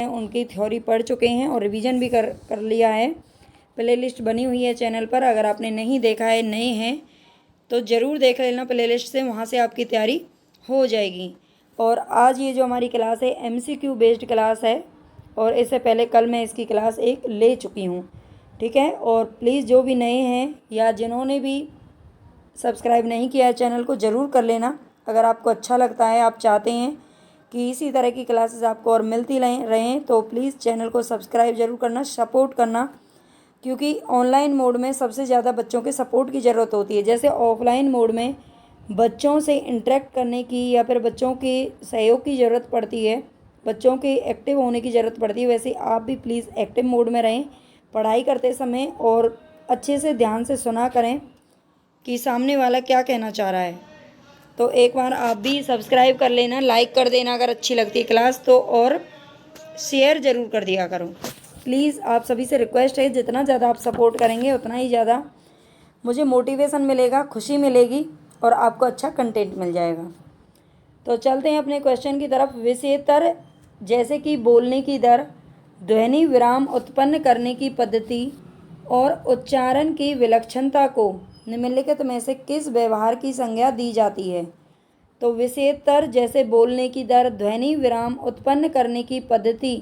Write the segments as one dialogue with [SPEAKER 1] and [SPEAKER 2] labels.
[SPEAKER 1] उनकी थ्योरी पढ़ चुके हैं और रिवीजन भी कर लिया है। प्लेलिस्ट बनी हुई है चैनल पर, अगर आपने नहीं देखा है, नए हैं तो ज़रूर देख लेना प्लेलिस्ट से, वहाँ से आपकी तैयारी हो जाएगी। और आज ये जो हमारी क्लास है MCQ बेस्ड क्लास है, और इससे पहले कल मैं इसकी क्लास एक ले चुकी हूँ, ठीक है। और प्लीज़ जो भी नए हैं या जिन्होंने भी सब्सक्राइब नहीं किया है चैनल को, ज़रूर कर लेना। अगर आपको अच्छा लगता है, आप चाहते हैं कि इसी तरह की क्लासेस आपको और मिलती रहें तो प्लीज़ चैनल को सब्सक्राइब ज़रूर करना, सपोर्ट करना, क्योंकि ऑनलाइन मोड में सबसे ज़्यादा बच्चों के सपोर्ट की ज़रूरत होती है। जैसे ऑफलाइन मोड में बच्चों से इंटरेक्ट करने की या फिर बच्चों के सहयोग की ज़रूरत पड़ती है, बच्चों के एक्टिव होने की ज़रूरत पड़ती है, वैसे आप भी प्लीज़ एक्टिव मोड में रहें पढ़ाई करते समय, और अच्छे से ध्यान से सुना करें कि सामने वाला क्या कहना चाह रहा है। तो एक बार आप भी सब्सक्राइब कर लेना, लाइक कर देना अगर अच्छी लगती है क्लास तो, और शेयर ज़रूर कर दिया करो प्लीज़। आप सभी से रिक्वेस्ट है, जितना ज़्यादा आप सपोर्ट करेंगे उतना ही ज़्यादा मुझे मोटिवेशन मिलेगा, खुशी मिलेगी और आपको अच्छा कंटेंट मिल जाएगा। तो चलते हैं अपने क्वेश्चन की तरफ। विषयेतर जैसे कि बोलने की दर, ध्वनि विराम उत्पन्न करने की पद्धति और उच्चारण की विलक्षणता को निम्नलिखित में से किस व्यवहार की संज्ञा दी जाती है। तो विषयेतर जैसे बोलने की दर, ध्वनि विराम उत्पन्न करने की पद्धति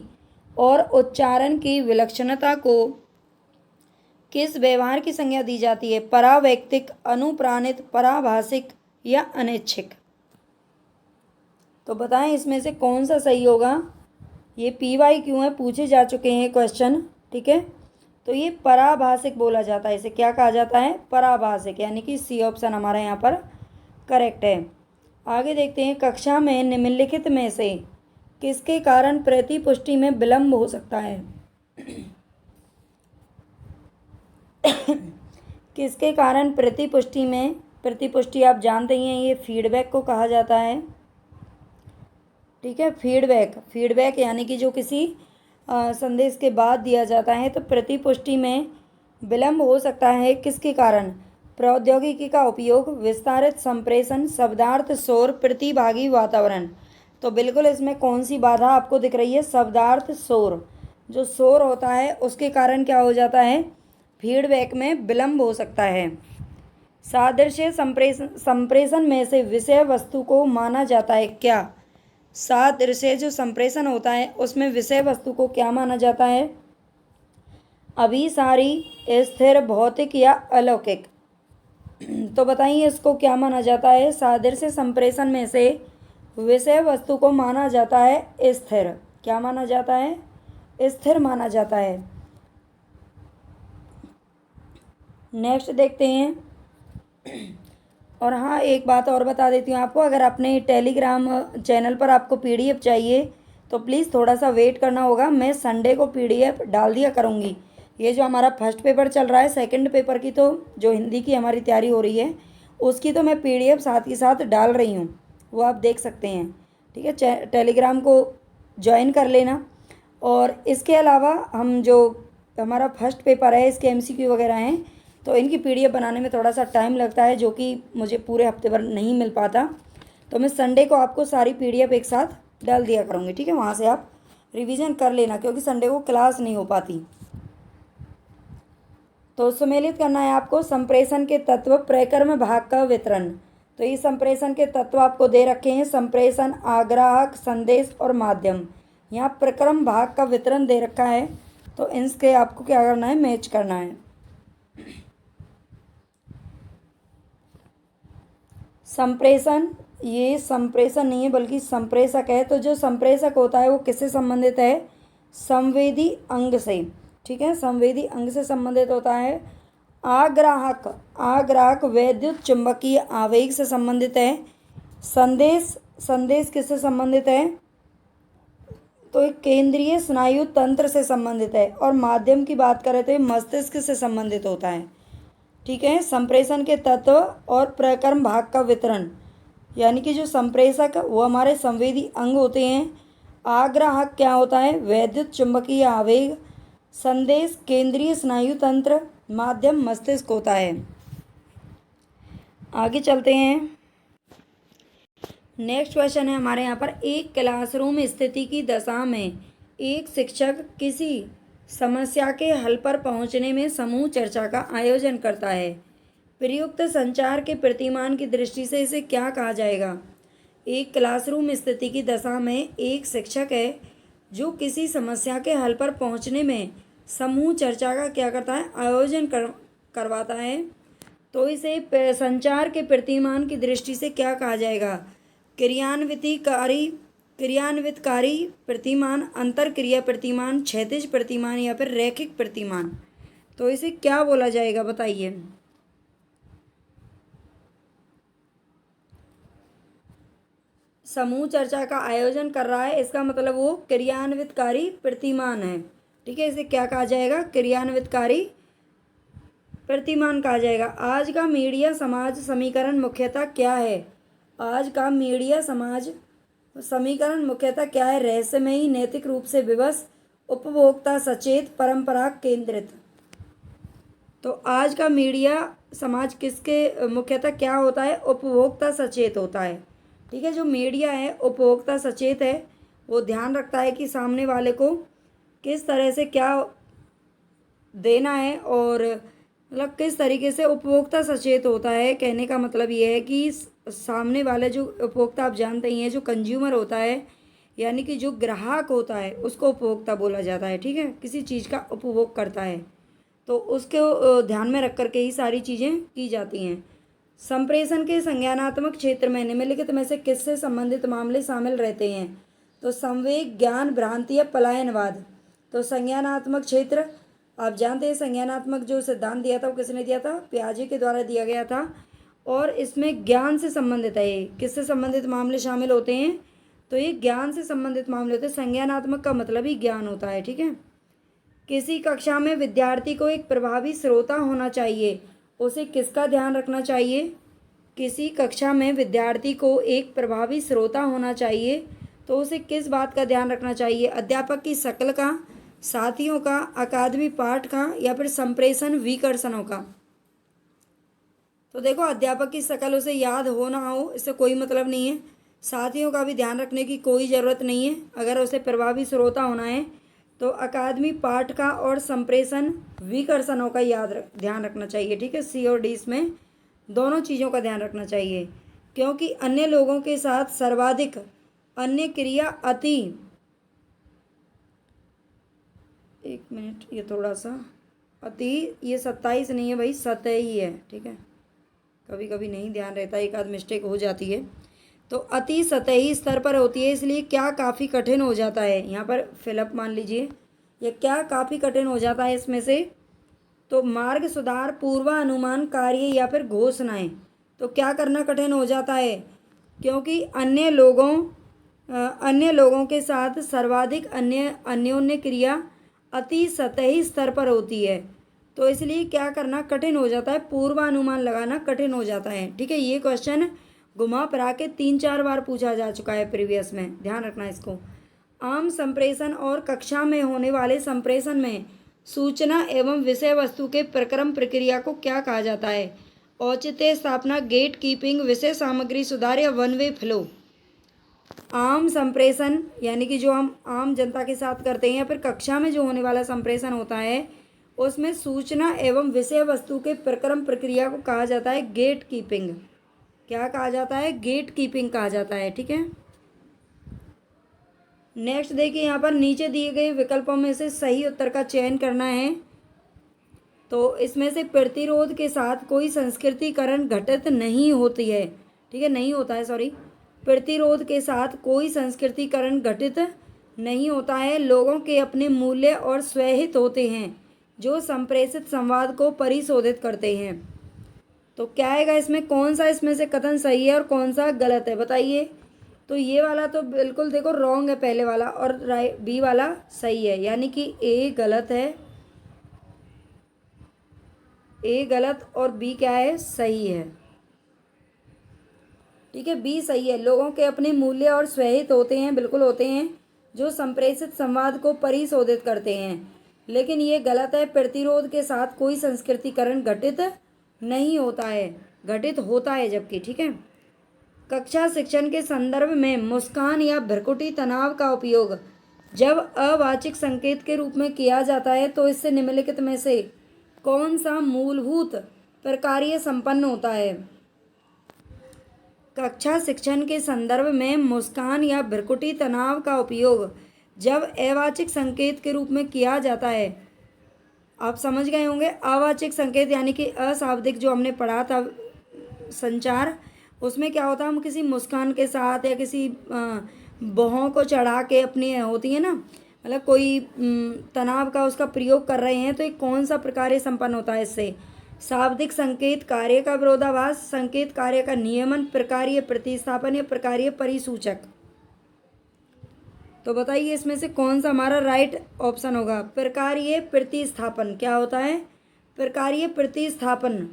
[SPEAKER 1] और उच्चारण की विलक्षणता को किस व्यवहार की संज्ञा दी जाती है। परावैक्तिक, अनुप्राणित, पराभाषिक या अनैच्छिक। तो बताएं इसमें से कौन सा सही होगा। ये PYQ है, पूछे जा चुके हैं क्वेश्चन, ठीक है। तो ये पराभाषिक बोला जाता है, इसे क्या कहा जाता है, पराभाषिक, यानी कि C ऑप्शन हमारा यहाँ पर करेक्ट है। आगे देखते हैं, कक्षा में निम्नलिखित में से किसके कारण प्रतिपुष्टि में विलंब हो सकता है। किसके कारण प्रतिपुष्टि आप जानते ही हैं, ये फीडबैक को कहा जाता है, ठीक है। फीडबैक यानी कि जो किसी संदेश के बाद दिया जाता है। तो प्रतिपुष्टि में विलंब हो सकता है किसके कारण, प्रौद्योगिकी का उपयोग, विस्तारित संप्रेषण, शब्दार्थ शोर, प्रतिभागी वातावरण। तो बिल्कुल इसमें कौन सी बाधा आपको दिख रही है, शब्दार्थ शोर। जो शोर होता है उसके कारण क्या हो जाता है, फीडबैक में विलंब हो सकता है। सादृश्य संप्रेषण में से विषय वस्तु को माना जाता है क्या। सादृश्य जो संप्रेषण होता है उसमें विषय वस्तु को क्या माना जाता है, अभिसारी, स्थिर, भौतिक या अलौकिक। तो बताइए इसको क्या माना जाता है। सादृश्य संप्रेषण में से विषय वस्तु को माना जाता है स्थिर। क्या माना जाता है, स्थिर माना जाता है। नेक्स्ट देखते हैं। और हाँ, एक बात और बता देती हूँ आपको, अगर अपने टेलीग्राम चैनल पर आपको PDF चाहिए तो प्लीज़ थोड़ा सा वेट करना होगा। मैं संडे को PDF डाल दिया करूँगी। ये जो हमारा फर्स्ट पेपर चल रहा है, सेकंड पेपर की तो जो हिंदी की हमारी तैयारी हो रही है उसकी तो मैं PDF साथ ही साथ डाल रही हूँ, वो आप देख सकते हैं, ठीक है। टेलीग्राम को ज्वाइन कर लेना। और इसके अलावा हम जो हमारा फर्स्ट पेपर है, इसके MCQ वगैरह हैं, तो इनकी PDF बनाने में थोड़ा सा टाइम लगता है, जो कि मुझे पूरे हफ्ते भर नहीं मिल पाता। तो मैं संडे को आपको सारी PDF एक साथ डाल दिया करूँगी, ठीक है। वहाँ से आप रिवीजन कर लेना, क्योंकि संडे को क्लास नहीं हो पाती। तो सुमेलित करना है आपको संप्रेषण के तत्व, प्रकर्म भाग का वितरण। तो ये संप्रेषण के तत्व आपको दे रखे हैं, संप्रेषण, आग्राहक, संदेश और माध्यम। यहाँ प्रकर्म भाग का वितरण दे रखा है, तो इनके आपको क्या करना है, मैच करना है। संप्रेषण, ये संप्रेषण नहीं है बल्कि संप्रेषक है। तो जो संप्रेषक होता है वो किससे संबंधित है, संवेदी अंग से, ठीक है, संवेदी अंग से संबंधित होता है। आग्राहक वैद्युत चुंबकीय आवेग से संबंधित है। संदेश किससे संबंधित है, तो एक केंद्रीय स्नायु तंत्र से संबंधित है। और माध्यम की बात करें तो मस्तिष्क से संबंधित होता है, ठीक है। संप्रेषण के तत्व और प्रकर्म भाग का वितरण, यानी कि जो संप्रेषक वो हमारे संवेदी अंग होते हैं। आग्राहक क्या होता है, वैद्युत चुंबकीय आवेग। संदेश केंद्रीय स्नायु तंत्र। माध्यम मस्तिष्क होता है। आगे चलते हैं। नेक्स्ट क्वेश्चन है हमारे यहाँ पर, एक क्लासरूम स्थिति की दशा में एक शिक्षक किसी समस्या के हल पर पहुंचने में समूह चर्चा का आयोजन करता है। प्रयुक्त संचार के प्रतिमान की दृष्टि से इसे क्या कहा जाएगा? एक क्लासरूम स्थिति की दशा में एक शिक्षक है जो किसी समस्या के हल पर पहुंचने में समूह चर्चा का क्या करता है? आयोजन करवाता है। तो इसे संचार के प्रतिमान की दृष्टि से क्या कहा जाएगा? क्रियान्वितकारी प्रतिमान, अंतर क्रिया प्रतिमान, क्षैतिज प्रतिमान या फिर रैखिक प्रतिमान। तो इसे क्या बोला जाएगा बताइए? समूह चर्चा का आयोजन कर रहा है, इसका मतलब वो क्रियान्वितकारी प्रतिमान है। ठीक है, इसे क्या कहा जाएगा? क्रियान्वितकारी प्रतिमान कहा जाएगा। आज का मीडिया समाज समीकरण मुख्यतः क्या है? आज का मीडिया समाज समीकरण मुख्यतः क्या है? रहस्यमयी, नैतिक रूप से विवश, उपभोक्ता सचेत, परंपरा केंद्रित। तो आज का मीडिया समाज किसके मुख्यतः क्या होता है? उपभोक्ता सचेत होता है। ठीक है, जो मीडिया है उपभोक्ता सचेत है, वो ध्यान रखता है कि सामने वाले को किस तरह से क्या देना है और मतलब किस तरीके से उपभोक्ता सचेत होता है। कहने का मतलब ये है कि सामने वाले जो उपभोक्ता, आप जानते ही हैं, जो कंज्यूमर होता है यानी कि जो ग्राहक होता है उसको उपभोक्ता बोला जाता है। ठीक है, किसी चीज़ का उपभोग करता है तो उसको ध्यान में रख करके ही सारी चीज़ें की जाती हैं। संप्रेषण के संज्ञानात्मक क्षेत्र में निम्नलिखित में से किससे संबंधित मामले शामिल रहते हैं? तो संवेग, ज्ञान, भ्रांति या पलायनवाद। तो संज्ञानात्मक क्षेत्र, आप जानते हैं संज्ञानात्मक जो सिद्धांत दिया था वो किसने दिया था? पियाजे के द्वारा दिया गया था। और इसमें ज्ञान से संबंधित है। ये किससे संबंधित मामले शामिल होते हैं? तो ये ज्ञान से संबंधित मामले होते हैं। संज्ञानात्मक का मतलब ही ज्ञान होता है। ठीक है, किसी कक्षा में विद्यार्थी को एक प्रभावी श्रोता होना चाहिए, उसे किसका ध्यान रखना चाहिए? किसी कक्षा में विद्यार्थी को एक प्रभावी श्रोता होना चाहिए तो उसे किस बात का ध्यान रखना चाहिए? अध्यापक की शक्ल का, साथियों का, अकादमी पाठ का या फिर संप्रेषण विकर्षणों का। तो देखो, अध्यापक की शक्ल उसे याद हो ना हो इससे कोई मतलब नहीं है। साथियों का भी ध्यान रखने की कोई ज़रूरत नहीं है। अगर उसे प्रभावी श्रोता होना है तो अकादमी पाठ का और संप्रेषण विकर्षणों का ध्यान रखना चाहिए। ठीक है, सी और डी इसमें दोनों चीज़ों का ध्यान रखना चाहिए, क्योंकि अन्य लोगों के साथ सर्वाधिक अन्य क्रिया अति, एक मिनट, ये थोड़ा सा अति, ये 27 नहीं है भाई, 27 ही है। ठीक है, कभी कभी नहीं ध्यान रहता, एक आध मिस्टेक हो जाती है। तो अति सतही स्तर पर होती है, इसलिए क्या काफ़ी कठिन हो जाता है। यहाँ पर फिलअप मान लीजिए, यह क्या काफ़ी कठिन हो जाता है इसमें से? तो मार्ग सुधार, पूर्वानुमान, कार्य या फिर घोषणाएं। तो क्या करना कठिन हो जाता है? क्योंकि अन्य लोगों के साथ सर्वाधिक अन्योन्य क्रिया अति सतही स्तर पर होती है, तो इसलिए क्या करना कठिन हो जाता है? पूर्वानुमान लगाना कठिन हो जाता है। ठीक है, ये क्वेश्चन घुमा फिरा के 3-4 बार पूछा जा चुका है प्रीवियस में, ध्यान रखना इसको। आम संप्रेषण और कक्षा में होने वाले संप्रेषण में सूचना एवं विषय वस्तु के प्रक्रम प्रक्रिया को क्या कहा जाता है? औचित्य स्थापना, गेट कीपिंग, विषय सामग्री सुधार या वन वे फ्लो। आम संप्रेषण यानी कि जो हम आम जनता के साथ करते हैं या फिर कक्षा में जो होने वाला संप्रेषण होता है उसमें सूचना एवं विषय वस्तु के प्रक्रम प्रक्रिया को कहा जाता है गेट कीपिंग। क्या कहा जाता है? गेट कीपिंग कहा जाता है। ठीक है, नेक्स्ट देखिए, यहाँ पर नीचे दिए गए विकल्पों में से सही उत्तर का चयन करना है। तो इसमें से प्रतिरोध के साथ कोई संस्कृतिकरण घटित नहीं होती है। ठीक है, नहीं होता है, सॉरी, प्रतिरोध के साथ कोई संस्कृतिकरण घटित नहीं होता है। लोगों के अपने मूल्य और स्वहित होते हैं जो संप्रेषित संवाद को परिशोधित करते हैं। तो क्या आएगा इसमें? कौन सा इसमें से कथन सही है और कौन सा गलत है बताइए? तो ये वाला तो बिल्कुल देखो रॉन्ग है पहले वाला, और बी वाला सही है, यानी कि ए गलत है, ए गलत और बी क्या है? सही है। ठीक है, बी सही है। लोगों के अपने मूल्य और स्वहित होते हैं, बिल्कुल होते हैं, जो संप्रेषित संवाद को परिशोधित करते हैं। लेकिन ये गलत है, प्रतिरोध के साथ कोई संस्कृतिकरण घटित नहीं होता है, घटित होता है जबकि। ठीक है, कक्षा शिक्षण के संदर्भ में मुस्कान या भ्रकुटी तनाव का उपयोग जब अवाचिक संकेत के रूप में किया जाता है तो इससे निम्नलिखित में से कौन सा मूलभूत प्रकार्य संपन्न होता है? कक्षा शिक्षण के संदर्भ में मुस्कान या भ्रुकुटी तनाव का उपयोग जब अवाचिक संकेत के रूप में किया जाता है, आप समझ गए होंगे। अवाचिक संकेत यानी कि अशाब्दिक, जो हमने पढ़ा था संचार, उसमें क्या होता है, हम किसी मुस्कान के साथ या किसी भौं को चढ़ा के अपनी होती है ना, मतलब कोई तनाव का उसका प्रयोग कर रहे हैं, तो एक कौन सा प्रकार्य संपन्न होता है इससे? शाब्दिक संकेत कार्य का विरोधाभास, संकेत कार्य का नियमन, प्रकार्य प्रतिस्थापन या प्रकार्य परिसूचक। तो बताइए इसमें से कौन सा हमारा राइट ऑप्शन होगा? प्रकार्य प्रतिस्थापन। क्या होता है? प्रकार्य प्रतिस्थापन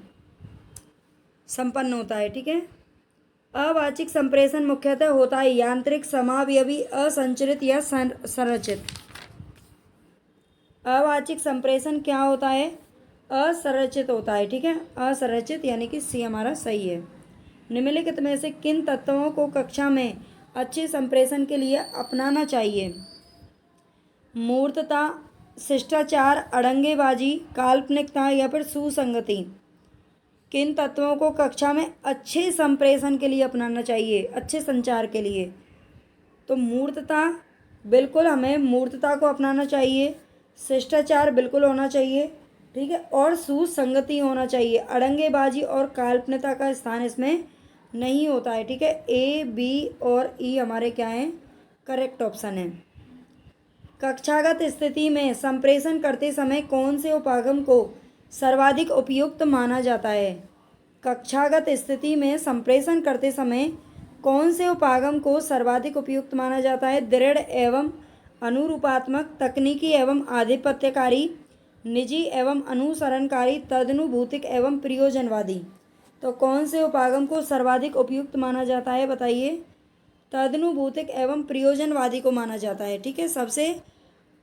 [SPEAKER 1] संपन्न होता है। ठीक है। अवाचिक संप्रेषण मुख्यतः होता है यांत्रिक, समावयवी, असंरचित या संरचित। अवाचिक संप्रेषण क्या होता है? असंरचित होता है। ठीक है, असंरचित यानी कि सी हमारा सही है। निम्नलिखित में से किन तत्वों को कक्षा में अच्छे संप्रेषण के लिए अपनाना चाहिए? मूर्तता, शिष्टाचार, अड़ंगेबाजी, काल्पनिकता या फिर सुसंगति। किन तत्वों को कक्षा में अच्छे संप्रेषण के लिए अपनाना चाहिए, अच्छे संचार के लिए? तो मूर्तता, बिल्कुल हमें मूर्तता को अपनाना चाहिए। शिष्टाचार बिल्कुल होना चाहिए। ठीक है, और सुसंगति होना चाहिए। अड़ंगेबाजी और काल्पनिकता का स्थान इसमें नहीं होता है। ठीक है, ए, बी और ई हमारे क्या हैं? करेक्ट ऑप्शन है। कक्षागत स्थिति में संप्रेषण करते समय कौन से उपागम को सर्वाधिक उपयुक्त माना जाता है? कक्षागत स्थिति में संप्रेषण करते समय कौन से उपागम को सर्वाधिक उपयुक्त माना जाता है? दृढ़ एवं अनुरूपात्मक, तकनीकी एवं आधिपत्यकारी, निजी एवं अनुसरणकारी, तदनुभूतिक एवं प्रयोजनवादी। तो कौन से उपागम को सर्वाधिक उपयुक्त माना जाता है? बताइए। तदनुभूतिक एवं प्रयोजनवादी को माना जाता है। ठीक है, सबसे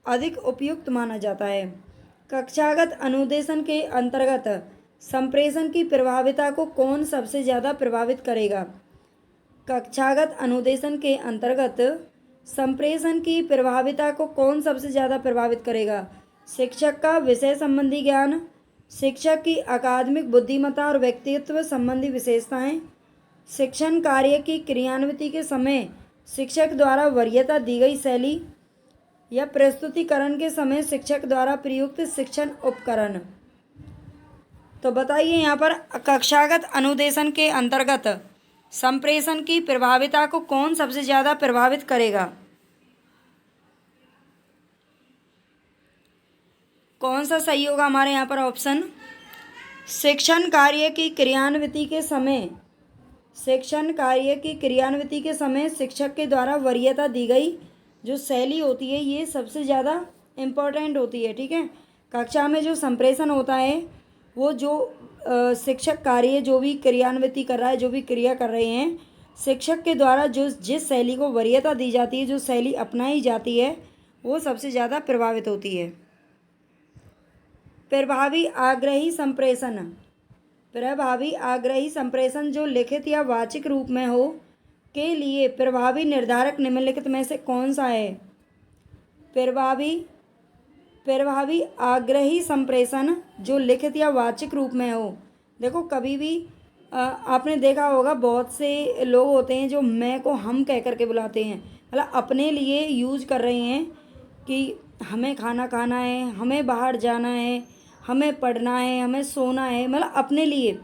[SPEAKER 1] अधिक उपयुक्त माना जाता है। कक्षागत अनुदेशन के अंतर्गत संप्रेषण की प्रभाविता को कौन सबसे ज़्यादा प्रभावित करेगा? कक्षागत अनुदेशन के अंतर्गत संप्रेषण की प्रभाविता को कौन सबसे ज़्यादा प्रभावित करेगा? शिक्षक का विषय संबंधी ज्ञान, शिक्षक की अकादमिक बुद्धिमत्ता और व्यक्तित्व संबंधी विशेषताएं, शिक्षण कार्य की क्रियान्विति के समय शिक्षक द्वारा वरीयता दी गई शैली, या प्रस्तुतिकरण के समय शिक्षक द्वारा प्रयुक्त शिक्षण उपकरण। तो बताइए यहाँ पर कक्षागत अनुदेशन के अंतर्गत संप्रेषण की प्रभाविता को कौन सबसे ज़्यादा प्रभावित करेगा? कौन सा सही होगा हमारे यहाँ पर ऑप्शन? शिक्षण कार्य की क्रियान्विति के समय, शिक्षण कार्य की क्रियान्विति के समय शिक्षक के द्वारा वरीयता दी गई जो शैली होती है, ये सबसे ज़्यादा इम्पोर्टेंट होती है। ठीक है, कक्षा में जो संप्रेषण होता है, वो जो शिक्षक कार्य जो भी क्रियान्विति कर रहा है, जो भी क्रिया कर रहे हैं, शिक्षक के द्वारा जो जिस शैली को वरीयता दी जाती है, जो शैली अपनाई जाती है, वो सबसे ज़्यादा प्रभावित होती है। प्रभावी आग्रही संप्रेषण, प्रभावी आग्रही संप्रेषण जो लिखित या वाचिक रूप में हो के लिए प्रभावी निर्धारक निम्नलिखित में से कौन सा है? प्रभावी आग्रही संप्रेषण जो लिखित या वाचिक रूप में हो। देखो, कभी भी आपने देखा होगा बहुत से लोग होते हैं जो मैं को हम कह करके बुलाते हैं, मतलब अपने लिए यूज कर रहे हैं कि हमें खाना खाना है, हमें बाहर जाना है, हमें पढ़ना है, हमें सोना है, मतलब अपने लिए।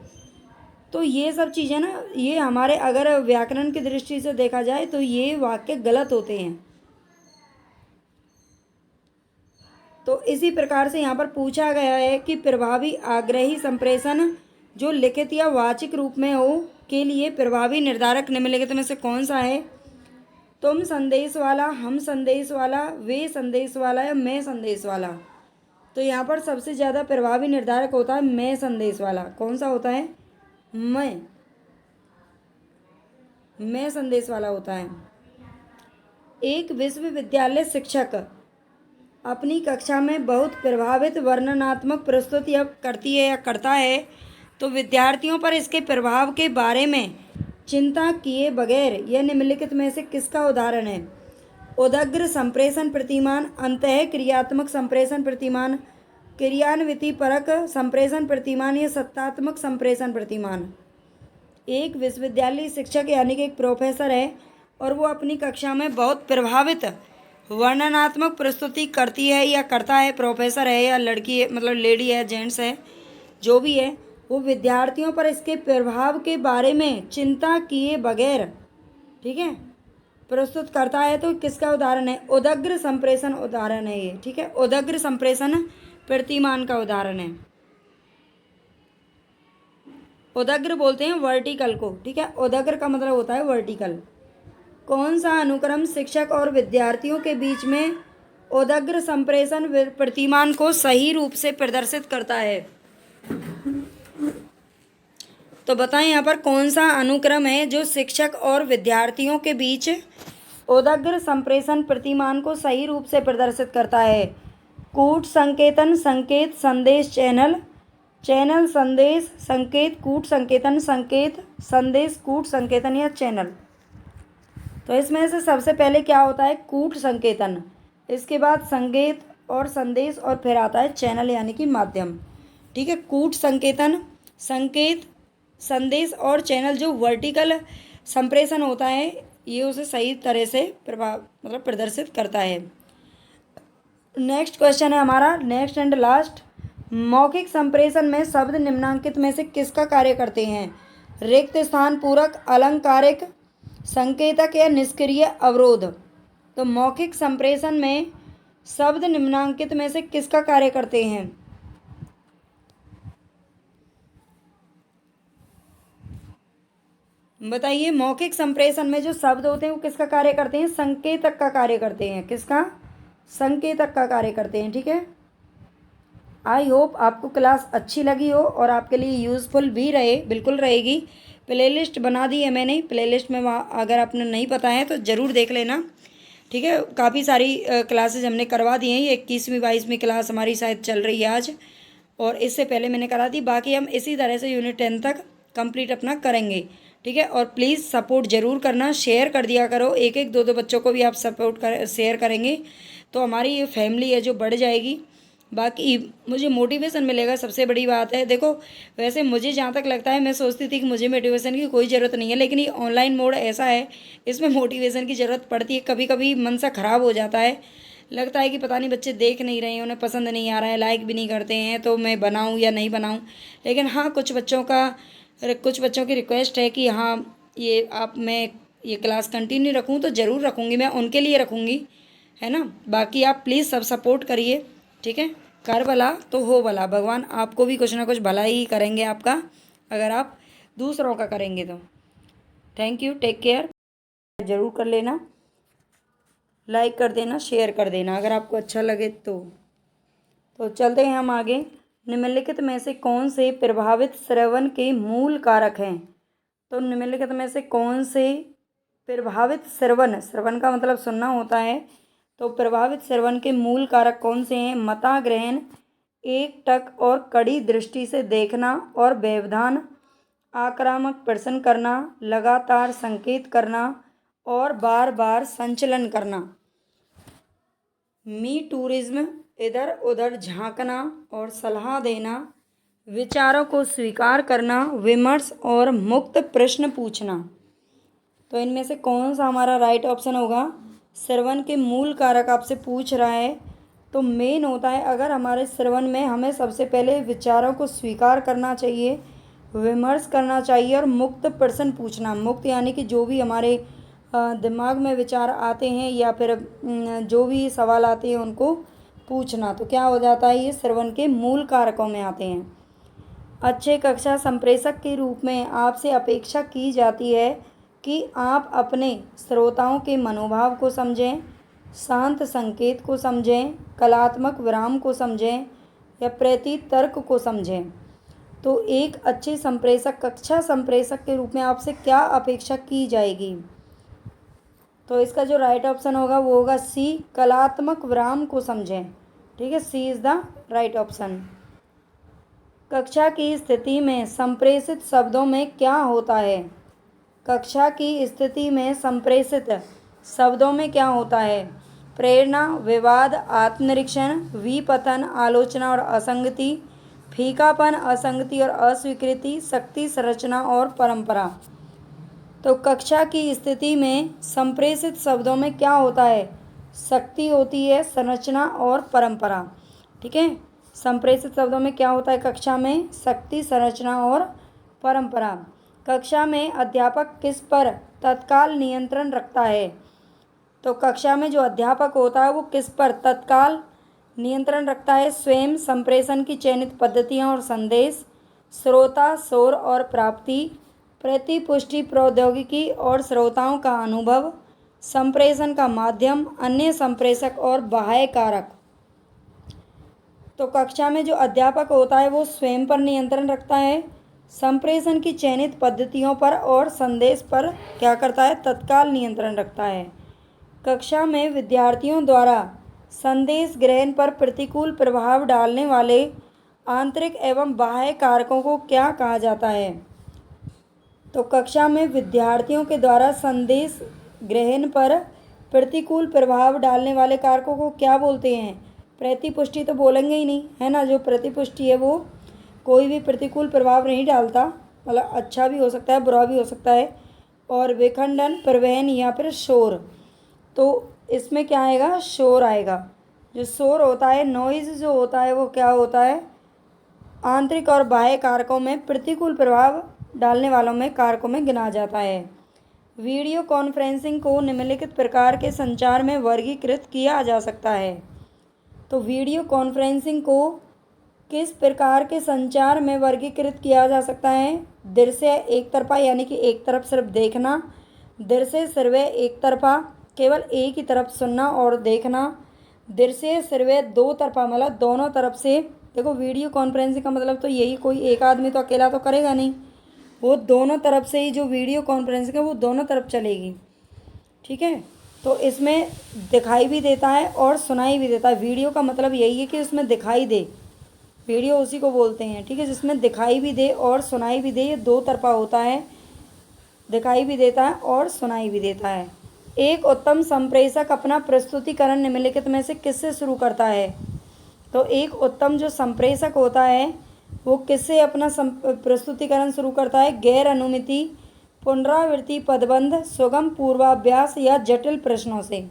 [SPEAKER 1] तो ये सब चीज़ें ना, ये हमारे अगर व्याकरण की दृष्टि से देखा जाए तो ये वाक्य गलत होते हैं। तो इसी प्रकार से यहाँ पर पूछा गया है कि प्रभावी आग्रही संप्रेषण जो लिखित या वाचिक रूप में हो के लिए प्रभावी निर्धारक निम्नलिखित में से कौन सा है? तुम संदेश वाला, हम संदेश वाला, वे संदेश वाला या मैं संदेश वाला। तो यहाँ पर सबसे ज़्यादा प्रभावी निर्धारक होता है मैं संदेश वाला। कौन सा होता है? मैं संदेश वाला होता है। एक विश्वविद्यालय शिक्षक अपनी कक्षा में बहुत प्रभावित वर्णनात्मक प्रस्तुति करती है या करता है, तो विद्यार्थियों पर इसके प्रभाव के बारे में चिंता किए बगैर यह निम्नलिखित में से किसका उदाहरण है? उदग्र संप्रेषण प्रतिमान, अंतः क्रियात्मक संप्रेषण प्रतिमान, क्रियान्विति परक संप्रेषण प्रतिमान या सत्तात्मक संप्रेषण प्रतिमान। एक विश्वविद्यालय शिक्षक यानी कि एक प्रोफेसर है और वो अपनी कक्षा में बहुत प्रभावित वर्णनात्मक प्रस्तुति करती है या करता है, प्रोफेसर है या लड़की है, मतलब लेडी है, जेंट्स है, जो भी है, वो विद्यार्थियों पर इसके प्रभाव के बारे में चिंता किए बगैर, ठीक है, प्रस्तुत करता है। तो किसका उदाहरण है? उदग्र संप्रेषण उदाहरण है ये, ठीक है, उदग्र संप्रेषण प्रतिमान का उदाहरण है। उदग्र बोलते हैं वर्टिकल को, ठीक है, उदग्र का मतलब होता है वर्टिकल। कौन सा अनुक्रम शिक्षक और विद्यार्थियों के बीच में उदग्र संप्रेषण प्रतिमान को सही रूप से प्रदर्शित करता है? तो बताएं यहाँ पर कौन सा अनुक्रम है जो शिक्षक और विद्यार्थियों के बीच उदग्र संप्रेषण प्रतिमान को सही रूप से प्रदर्शित करता है? कूट संकेतन, संकेत, संदेश, चैनल, चैनल, संदेश, संकेत, कूट संकेतन, संकेत, संदेश, कूट संकेतन या चैनल। तो इसमें से सबसे पहले क्या होता है? कूट संकेतन, इसके बाद संकेत और संदेश और फिर आता है चैनल यानी कि माध्यम, ठीक है। कूट संकेतन, संकेत, संदेश और चैनल जो वर्टिकल संप्रेषण होता है ये उसे सही तरह से प्रदर्शित करता है। नेक्स्ट क्वेश्चन है हमारा, नेक्स्ट एंड लास्ट। मौखिक संप्रेषण में शब्द निम्नांकित में से किसका कार्य करते हैं? रिक्त स्थान पूरक, अलंकारिक, संकेतक या निष्क्रिय अवरोध। तो मौखिक संप्रेषण में शब्द निम्नांकित में से किसका कार्य करते हैं? बताइए, मौखिक संप्रेषण में जो शब्द होते हैं वो किसका कार्य करते हैं? संकेतक का कार्य करते हैं। किसका? संकेतक का कार्य करते हैं, ठीक है। आई होप आपको क्लास अच्छी लगी हो और आपके लिए यूज़फुल भी रहे, बिल्कुल रहेगी। प्लेलिस्ट बना दी है मैंने, प्लेलिस्ट में वहाँ अगर आपने नहीं पता है तो ज़रूर देख लेना, ठीक है। काफ़ी सारी क्लासेज हमने करवा दी हैं, ये 21वीं 22वीं क्लास हमारी शायद चल रही है आज, और इससे पहले मैंने करा दी। बाकी हम इसी तरह से यूनिट 10 तक कंप्लीट अपना करेंगे, ठीक है। और प्लीज़ सपोर्ट ज़रूर करना, शेयर कर दिया करो, एक एक दो दो बच्चों को भी आप सपोर्ट कर शेयर करेंगे तो हमारी ये फैमिली है जो बढ़ जाएगी। बाकी मुझे मोटिवेशन मिलेगा, सबसे बड़ी बात है। देखो वैसे मुझे जहाँ तक लगता है, मैं सोचती थी कि मुझे मोटिवेशन की कोई ज़रूरत नहीं है, लेकिन ये ऑनलाइन मोड ऐसा है, इसमें मोटिवेशन की ज़रूरत पड़ती है। कभी कभी मन सा ख़राब हो जाता है, लगता है कि पता नहीं बच्चे देख नहीं रहे हैं, उन्हें पसंद नहीं आ रहा है, लाइक भी नहीं करते हैं, तो मैं बनाऊँ या नहीं बनाऊँ। लेकिन हाँ, कुछ बच्चों की रिक्वेस्ट है कि हाँ मैं ये क्लास कंटिन्यू रखूँ, तो ज़रूर रखूँगी, मैं उनके लिए रखूँगी, है ना। बाकी आप प्लीज़ सब सपोर्ट करिए, ठीक है। कर भला तो हो भला, भगवान आपको भी कुछ ना कुछ भला ही करेंगे आपका, अगर आप दूसरों का करेंगे तो। Thank you, take care. ज़रूर कर लेना, लाइक कर देना, शेयर कर देना अगर आपको अच्छा लगे तो चलते हैं हम आगे। निम्नलिखित में से कौन से प्रभावित श्रवण के मूल कारक हैं? तो निम्नलिखित में से कौन से प्रभावित श्रवण का मतलब सुनना होता है, तो प्रभावित श्रवण के मूल कारक कौन से हैं? मता ग्रहण, एक टक और कड़ी दृष्टि से देखना और व्यवधान, आक्रामक प्रश्न करना, लगातार संकेत करना और बार बार संचलन करना। मी टूरिज्म, इधर उधर झांकना और सलाह देना, विचारों को स्वीकार करना, विमर्श और मुक्त प्रश्न पूछना। तो इनमें से कौन सा हमारा राइट ऑप्शन होगा? श्रवण के मूल कारक आपसे पूछ रहा है, तो मेन होता है, अगर हमारे श्रवण में हमें सबसे पहले विचारों को स्वीकार करना चाहिए, विमर्श करना चाहिए और मुक्त प्रश्न पूछना। मुक्त यानी कि जो भी हमारे दिमाग में विचार आते हैं या फिर जो भी सवाल आते हैं उनको पूछना, तो क्या हो जाता है, ये श्रवण के मूल कारकों में आते हैं। अच्छे कक्षा संप्रेषक के रूप में आपसे अपेक्षा की जाती है कि आप अपने श्रोताओं के मनोभाव को समझें, शांत संकेत को समझें, कलात्मक विराम को समझें या प्रतीत तर्क को समझें। तो एक अच्छे संप्रेषक, कक्षा संप्रेषक के रूप में आपसे क्या अपेक्षा की जाएगी? तो इसका जो राइट ऑप्शन होगा वो होगा सी, कलात्मक विराम को समझें, ठीक है। सी इज़ द राइट ऑप्शन। कक्षा की स्थिति में संप्रेषित शब्दों में क्या होता है? कक्षा की स्थिति में संप्रेषित शब्दों में क्या होता है? प्रेरणा, विवाद, आत्मनिरीक्षण, विपतन, आलोचना और असंगति, फीकापन, असंगति और अस्वीकृति, शक्ति, संरचना और परंपरा। तो कक्षा की स्थिति में संप्रेषित शब्दों में क्या होता है? शक्ति होती है, संरचना और परंपरा। ठीक है, संप्रेषित शब्दों में क्या होता है कक्षा में? शक्ति, संरचना और परंपरा। कक्षा में अध्यापक किस पर तत्काल नियंत्रण रखता है? तो कक्षा में जो अध्यापक होता है वो किस पर तत्काल नियंत्रण रखता है? स्वयं, संप्रेषण की चयनित पद्धतियाँ और संदेश, श्रोता, शोर और प्राप्ति, प्रतिपुष्टि प्रौद्योगिकी और श्रोताओं का अनुभव, संप्रेषण का माध्यम, अन्य संप्रेषक और बाह्य कारक। तो कक्षा में जो अध्यापक होता है वो स्वयं पर नियंत्रण रखता है, संप्रेषण की चयनित पद्धतियों पर और संदेश पर क्या करता है? तत्काल नियंत्रण रखता है। कक्षा में विद्यार्थियों द्वारा संदेश ग्रहण पर प्रतिकूल प्रभाव डालने वाले आंतरिक एवं बाह्य कारकों को क्या कहा जाता है? तो कक्षा में विद्यार्थियों के द्वारा संदेश ग्रहण पर प्रतिकूल प्रभाव डालने वाले कारकों को क्या बोलते हैं? प्रतिपुष्टि तो बोलेंगे ही नहीं, है ना। जो प्रतिपुष्टि है वो कोई भी प्रतिकूल प्रभाव नहीं डालता, मतलब अच्छा भी हो सकता है, बुरा भी हो सकता है। और विखंडन, प्रवहन या फिर शोर, तो इसमें क्या आएगा? शोर आएगा। जो शोर होता है, नॉइज़ जो होता है, वो क्या होता है? आंतरिक और बाह्य कारकों में प्रतिकूल प्रभाव डालने वालों में कारकों में गिना जाता है। वीडियो कॉन्फ्रेंसिंग को निम्नलिखित प्रकार के संचार में वर्गीकृत किया जा सकता है। तो वीडियो कॉन्फ्रेंसिंग को किस प्रकार के संचार में वर्गीकृत किया जा सकता है? दृश्य एक तरफा, यानी कि एक तरफ सिर्फ देखना। दृश्य श्रव्य एक तरफा, केवल एक ही तरफ सुनना और देखना। दृश्य श्रव्य दो तरफा, मतलब दोनों तरफ से। देखो, वीडियो कॉन्फ्रेंसिंग का मतलब तो यही, कोई एक आदमी तो अकेला तो करेगा नहीं, वो दोनों तरफ से ही जो वीडियो कॉन्फ्रेंसिंग है वो दोनों तरफ चलेगी। ठीक है, तो इसमें दिखाई भी देता है और सुनाई भी देता है। वीडियो का मतलब यही है कि उसमें दिखाई दे, वीडियो उसी को बोलते हैं। ठीक है, जिसमें दिखाई भी दे और सुनाई भी दे, ये दो तरफा होता है। दिखाई भी देता है और सुनाई भी देता है। एक उत्तम संप्रेषक अपना प्रस्तुतिकरण निम्नलिखित में से किससे शुरू करता है? तो एक उत्तम जो संप्रेषक होता है वो किससे अपना प्रस्तुतिकरण शुरू करता है? गैर अनुमिति, पुनरावृत्ति, पदबंध, सुगम पूर्वाभ्यास या जटिल प्रश्नों से।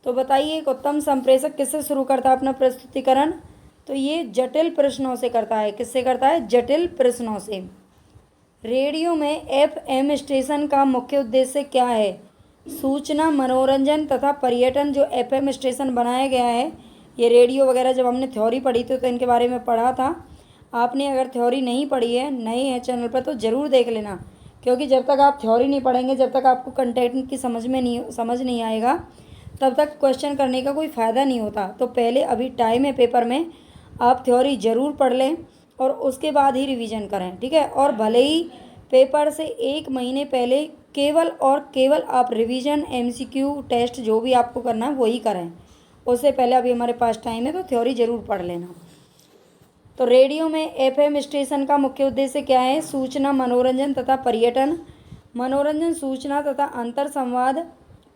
[SPEAKER 1] तो बताइए, एक उत्तम संप्रेषक किससे शुरू करता है अपना प्रस्तुतिकरण? तो ये जटिल प्रश्नों से करता है। किससे करता है? जटिल प्रश्नों से। रेडियो में FM स्टेशन का मुख्य उद्देश्य क्या है? सूचना, मनोरंजन तथा पर्यटन। जो FM स्टेशन बनाया गया है, ये रेडियो वगैरह जब हमने थ्योरी पढ़ी थी तो इनके बारे में पढ़ा था। आपने अगर थ्योरी नहीं पढ़ी है, नए हैं चैनल पर, तो ज़रूर देख लेना, क्योंकि जब तक आप थ्योरी नहीं पढ़ेंगे, जब तक आपको कंटेंट की समझ नहीं आएगा, तब तक क्वेश्चन करने का कोई फ़ायदा नहीं होता। तो पहले, अभी टाइम है पेपर में, आप थ्योरी ज़रूर पढ़ लें और उसके बाद ही रिवीजन करें। ठीक है, और भले ही पेपर से 1 महीने पहले केवल और केवल आप रिवीजन, MCQ टेस्ट जो भी आपको करना है वही करें। उससे पहले अभी हमारे पास टाइम है, तो थ्योरी ज़रूर पढ़ लेना। तो रेडियो में FM स्टेशन का मुख्य उद्देश्य क्या है? सूचना, मनोरंजन तथा पर्यटन। मनोरंजन, सूचना तथा अंतर संवाद।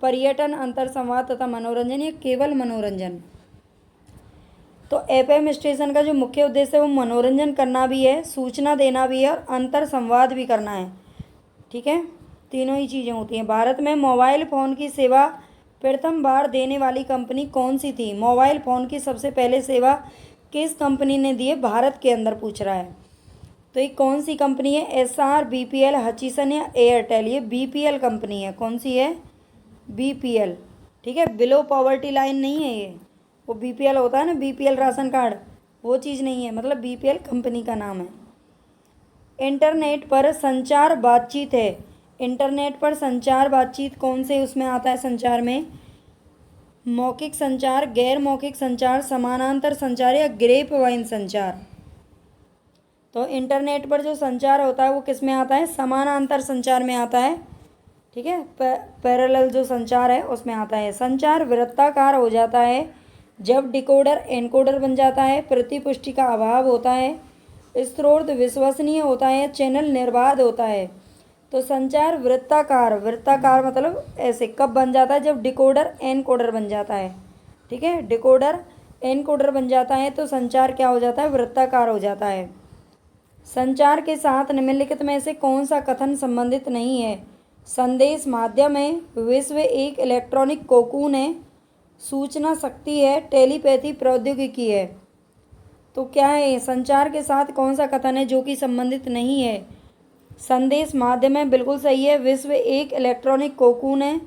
[SPEAKER 1] पर्यटन, अंतर संवाद तथा मनोरंजन, या केवल मनोरंजन। तो FM स्टेशन का जो मुख्य उद्देश्य है वो मनोरंजन करना भी है, सूचना देना भी है और अंतर संवाद भी करना है। ठीक है, तीनों ही चीज़ें होती हैं। भारत में मोबाइल फ़ोन की सेवा प्रथम बार देने वाली कंपनी कौन सी थी? मोबाइल फ़ोन की सबसे पहले सेवा किस कंपनी ने दी है भारत के अंदर, पूछ रहा है। तो ये कौन सी कंपनी है? SR, BPL, हचीसन या एयरटेल? ये BPL कंपनी है। कौन सी है? BPL। ठीक है, बिलो पॉवर्टी लाइन नहीं है ये, वो BPL होता है ना, BPL राशन कार्ड, वो चीज़ नहीं है, मतलब BPL कंपनी का नाम है। इंटरनेट पर संचार बातचीत है। इंटरनेट पर संचार बातचीत कौन से उसमें आता है संचार में? मौखिक संचार, गैर मौखिक संचार, समानांतर संचार या ग्रेप वाइन संचार। तो इंटरनेट पर जो संचार होता है वो किस में आता है? समानांतर संचार में आता है। ठीक है, पैरेलल जो संचार है उसमें आता है। संचार वृत्ताकार हो जाता है जब डिकोडर एनकोडर बन जाता है, प्रतिपुष्टि का अभाव होता है, स्रोत विश्वसनीय होता है, चैनल निर्बाध होता है। तो संचार वृत्ताकार, वृत्ताकार मतलब ऐसे कब बन जाता है, जब डिकोडर एनकोडर बन जाता है। ठीक है, डिकोडर एनकोडर बन जाता है तो संचार क्या हो जाता है, वृत्ताकार हो जाता है। संचार के साथ निम्नलिखित में से कौन सा कथन संबंधित नहीं है। संदेश माध्यम है, विश्व एक इलेक्ट्रॉनिक कोकून है, सूचना शक्ति है, टेलीपैथी प्रौद्योगिकी है। तो क्या है, संचार के साथ कौन सा कथन है जो कि संबंधित नहीं है। संदेश माध्यम है, बिल्कुल सही है। विश्व एक इलेक्ट्रॉनिक कोकून है,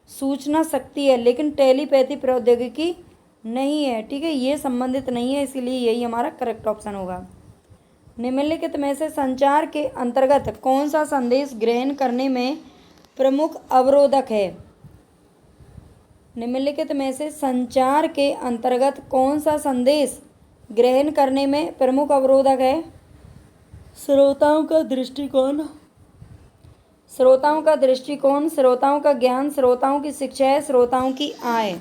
[SPEAKER 1] सूचना शक्ति है, लेकिन टेलीपैथी प्रौद्योगिकी नहीं है। ठीक है, ये संबंधित नहीं है, इसीलिए यही हमारा करेक्ट ऑप्शन होगा। निम्नलिखित में से संचार के अंतर्गत कौन सा संदेश ग्रहण करने में प्रमुख अवरोधक है। निम्नलिखित में से संचार के अंतर्गत कौन सा संदेश ग्रहण करने में प्रमुख अवरोधक है। श्रोताओं का दृष्टिकोण, श्रोताओं का दृष्टिकोण, श्रोताओं का ज्ञान, श्रोताओं की शिक्षा है, श्रोताओं की आय।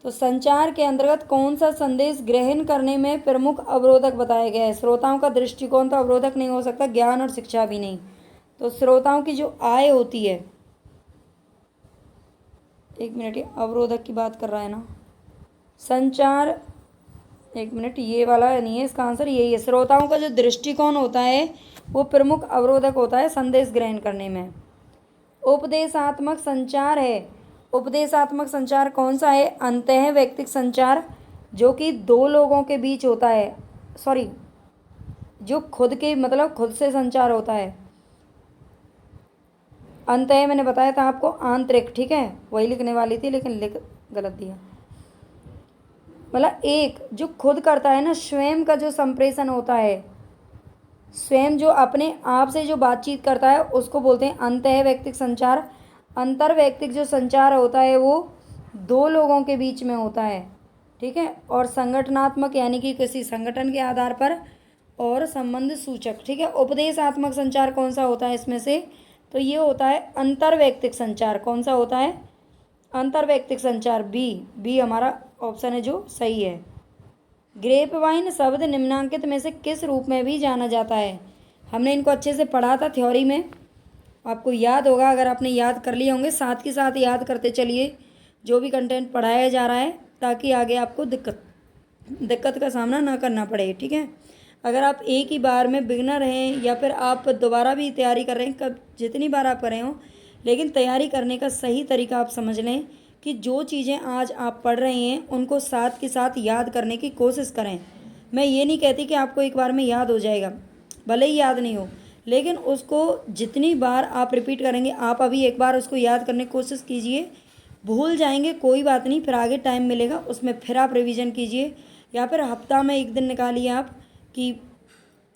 [SPEAKER 1] तो संचार के अंतर्गत कौन सा संदेश ग्रहण करने में प्रमुख अवरोधक बताया गया है। श्रोताओं का दृष्टिकोण तो अवरोधक नहीं हो सकता, ज्ञान और शिक्षा भी नहीं। तो श्रोताओं की जो आय होती है, एक मिनट, ये अवरोधक की बात कर रहा है ना संचार, एक मिनट, ये वाला नहीं है, इसका आंसर यही है। श्रोताओं का जो दृष्टिकोण होता है वो प्रमुख अवरोधक होता है संदेश ग्रहण करने में। उपदेशात्मक संचार है, उपदेशात्मक संचार कौन सा है। अंतः वैयक्तिक संचार, जो कि दो लोगों के बीच होता है, सॉरी, जो खुद के मतलब खुद से संचार होता है। अंतः मैंने बताया था आपको आंतरिक, ठीक है, वही लिखने वाली थी लेकिन लिख गलत दिया। मतलब एक जो खुद करता है ना, स्वयं का जो संप्रेषण होता है, स्वयं जो अपने आप से जो बातचीत करता है उसको बोलते हैं अंतः वैयक्तिक संचार। अंतर्वैयक्तिक जो संचार होता है वो दो लोगों के बीच में होता है। ठीक है, और संगठनात्मक यानी कि किसी संगठन के आधार पर, और संबंध सूचक। ठीक है, उपदेशात्मक संचार कौन सा होता है इसमें से, तो ये होता है अंतर्वैयक्तिक संचार। कौन सा होता है, अंतर्वैयक्तिक संचार, बी हमारा ऑप्शन है जो सही है। ग्रेप वाइन शब्द निम्नांकित में से किस रूप में भी जाना जाता है। हमने इनको अच्छे से पढ़ा था थ्योरी में, आपको याद होगा, अगर आपने याद कर लिए होंगे साथ के साथ याद करते चलिए जो भी कंटेंट पढ़ाया जा रहा है, ताकि आगे आपको दिक्कत का सामना ना करना पड़े। ठीक है, अगर आप एक ही बार में बिगनर हैं या फिर आप दोबारा भी तैयारी कर रहे हैं, कब जितनी बार आप कर रहे हो, लेकिन तैयारी करने का सही तरीका आप समझ लें कि जो चीज़ें आज आप पढ़ रहे हैं उनको साथ के साथ याद करने की कोशिश करें। मैं ये नहीं कहती कि आपको एक बार में याद हो जाएगा, भले ही याद नहीं हो, लेकिन उसको जितनी बार आप रिपीट करेंगे, आप अभी एक बार उसको याद करने की कोशिश कीजिए, भूल जाएंगे कोई बात नहीं, फिर आगे टाइम मिलेगा उसमें फिर आप रिवीजन कीजिए, या फिर हफ्ता में एक दिन निकालिए आप कि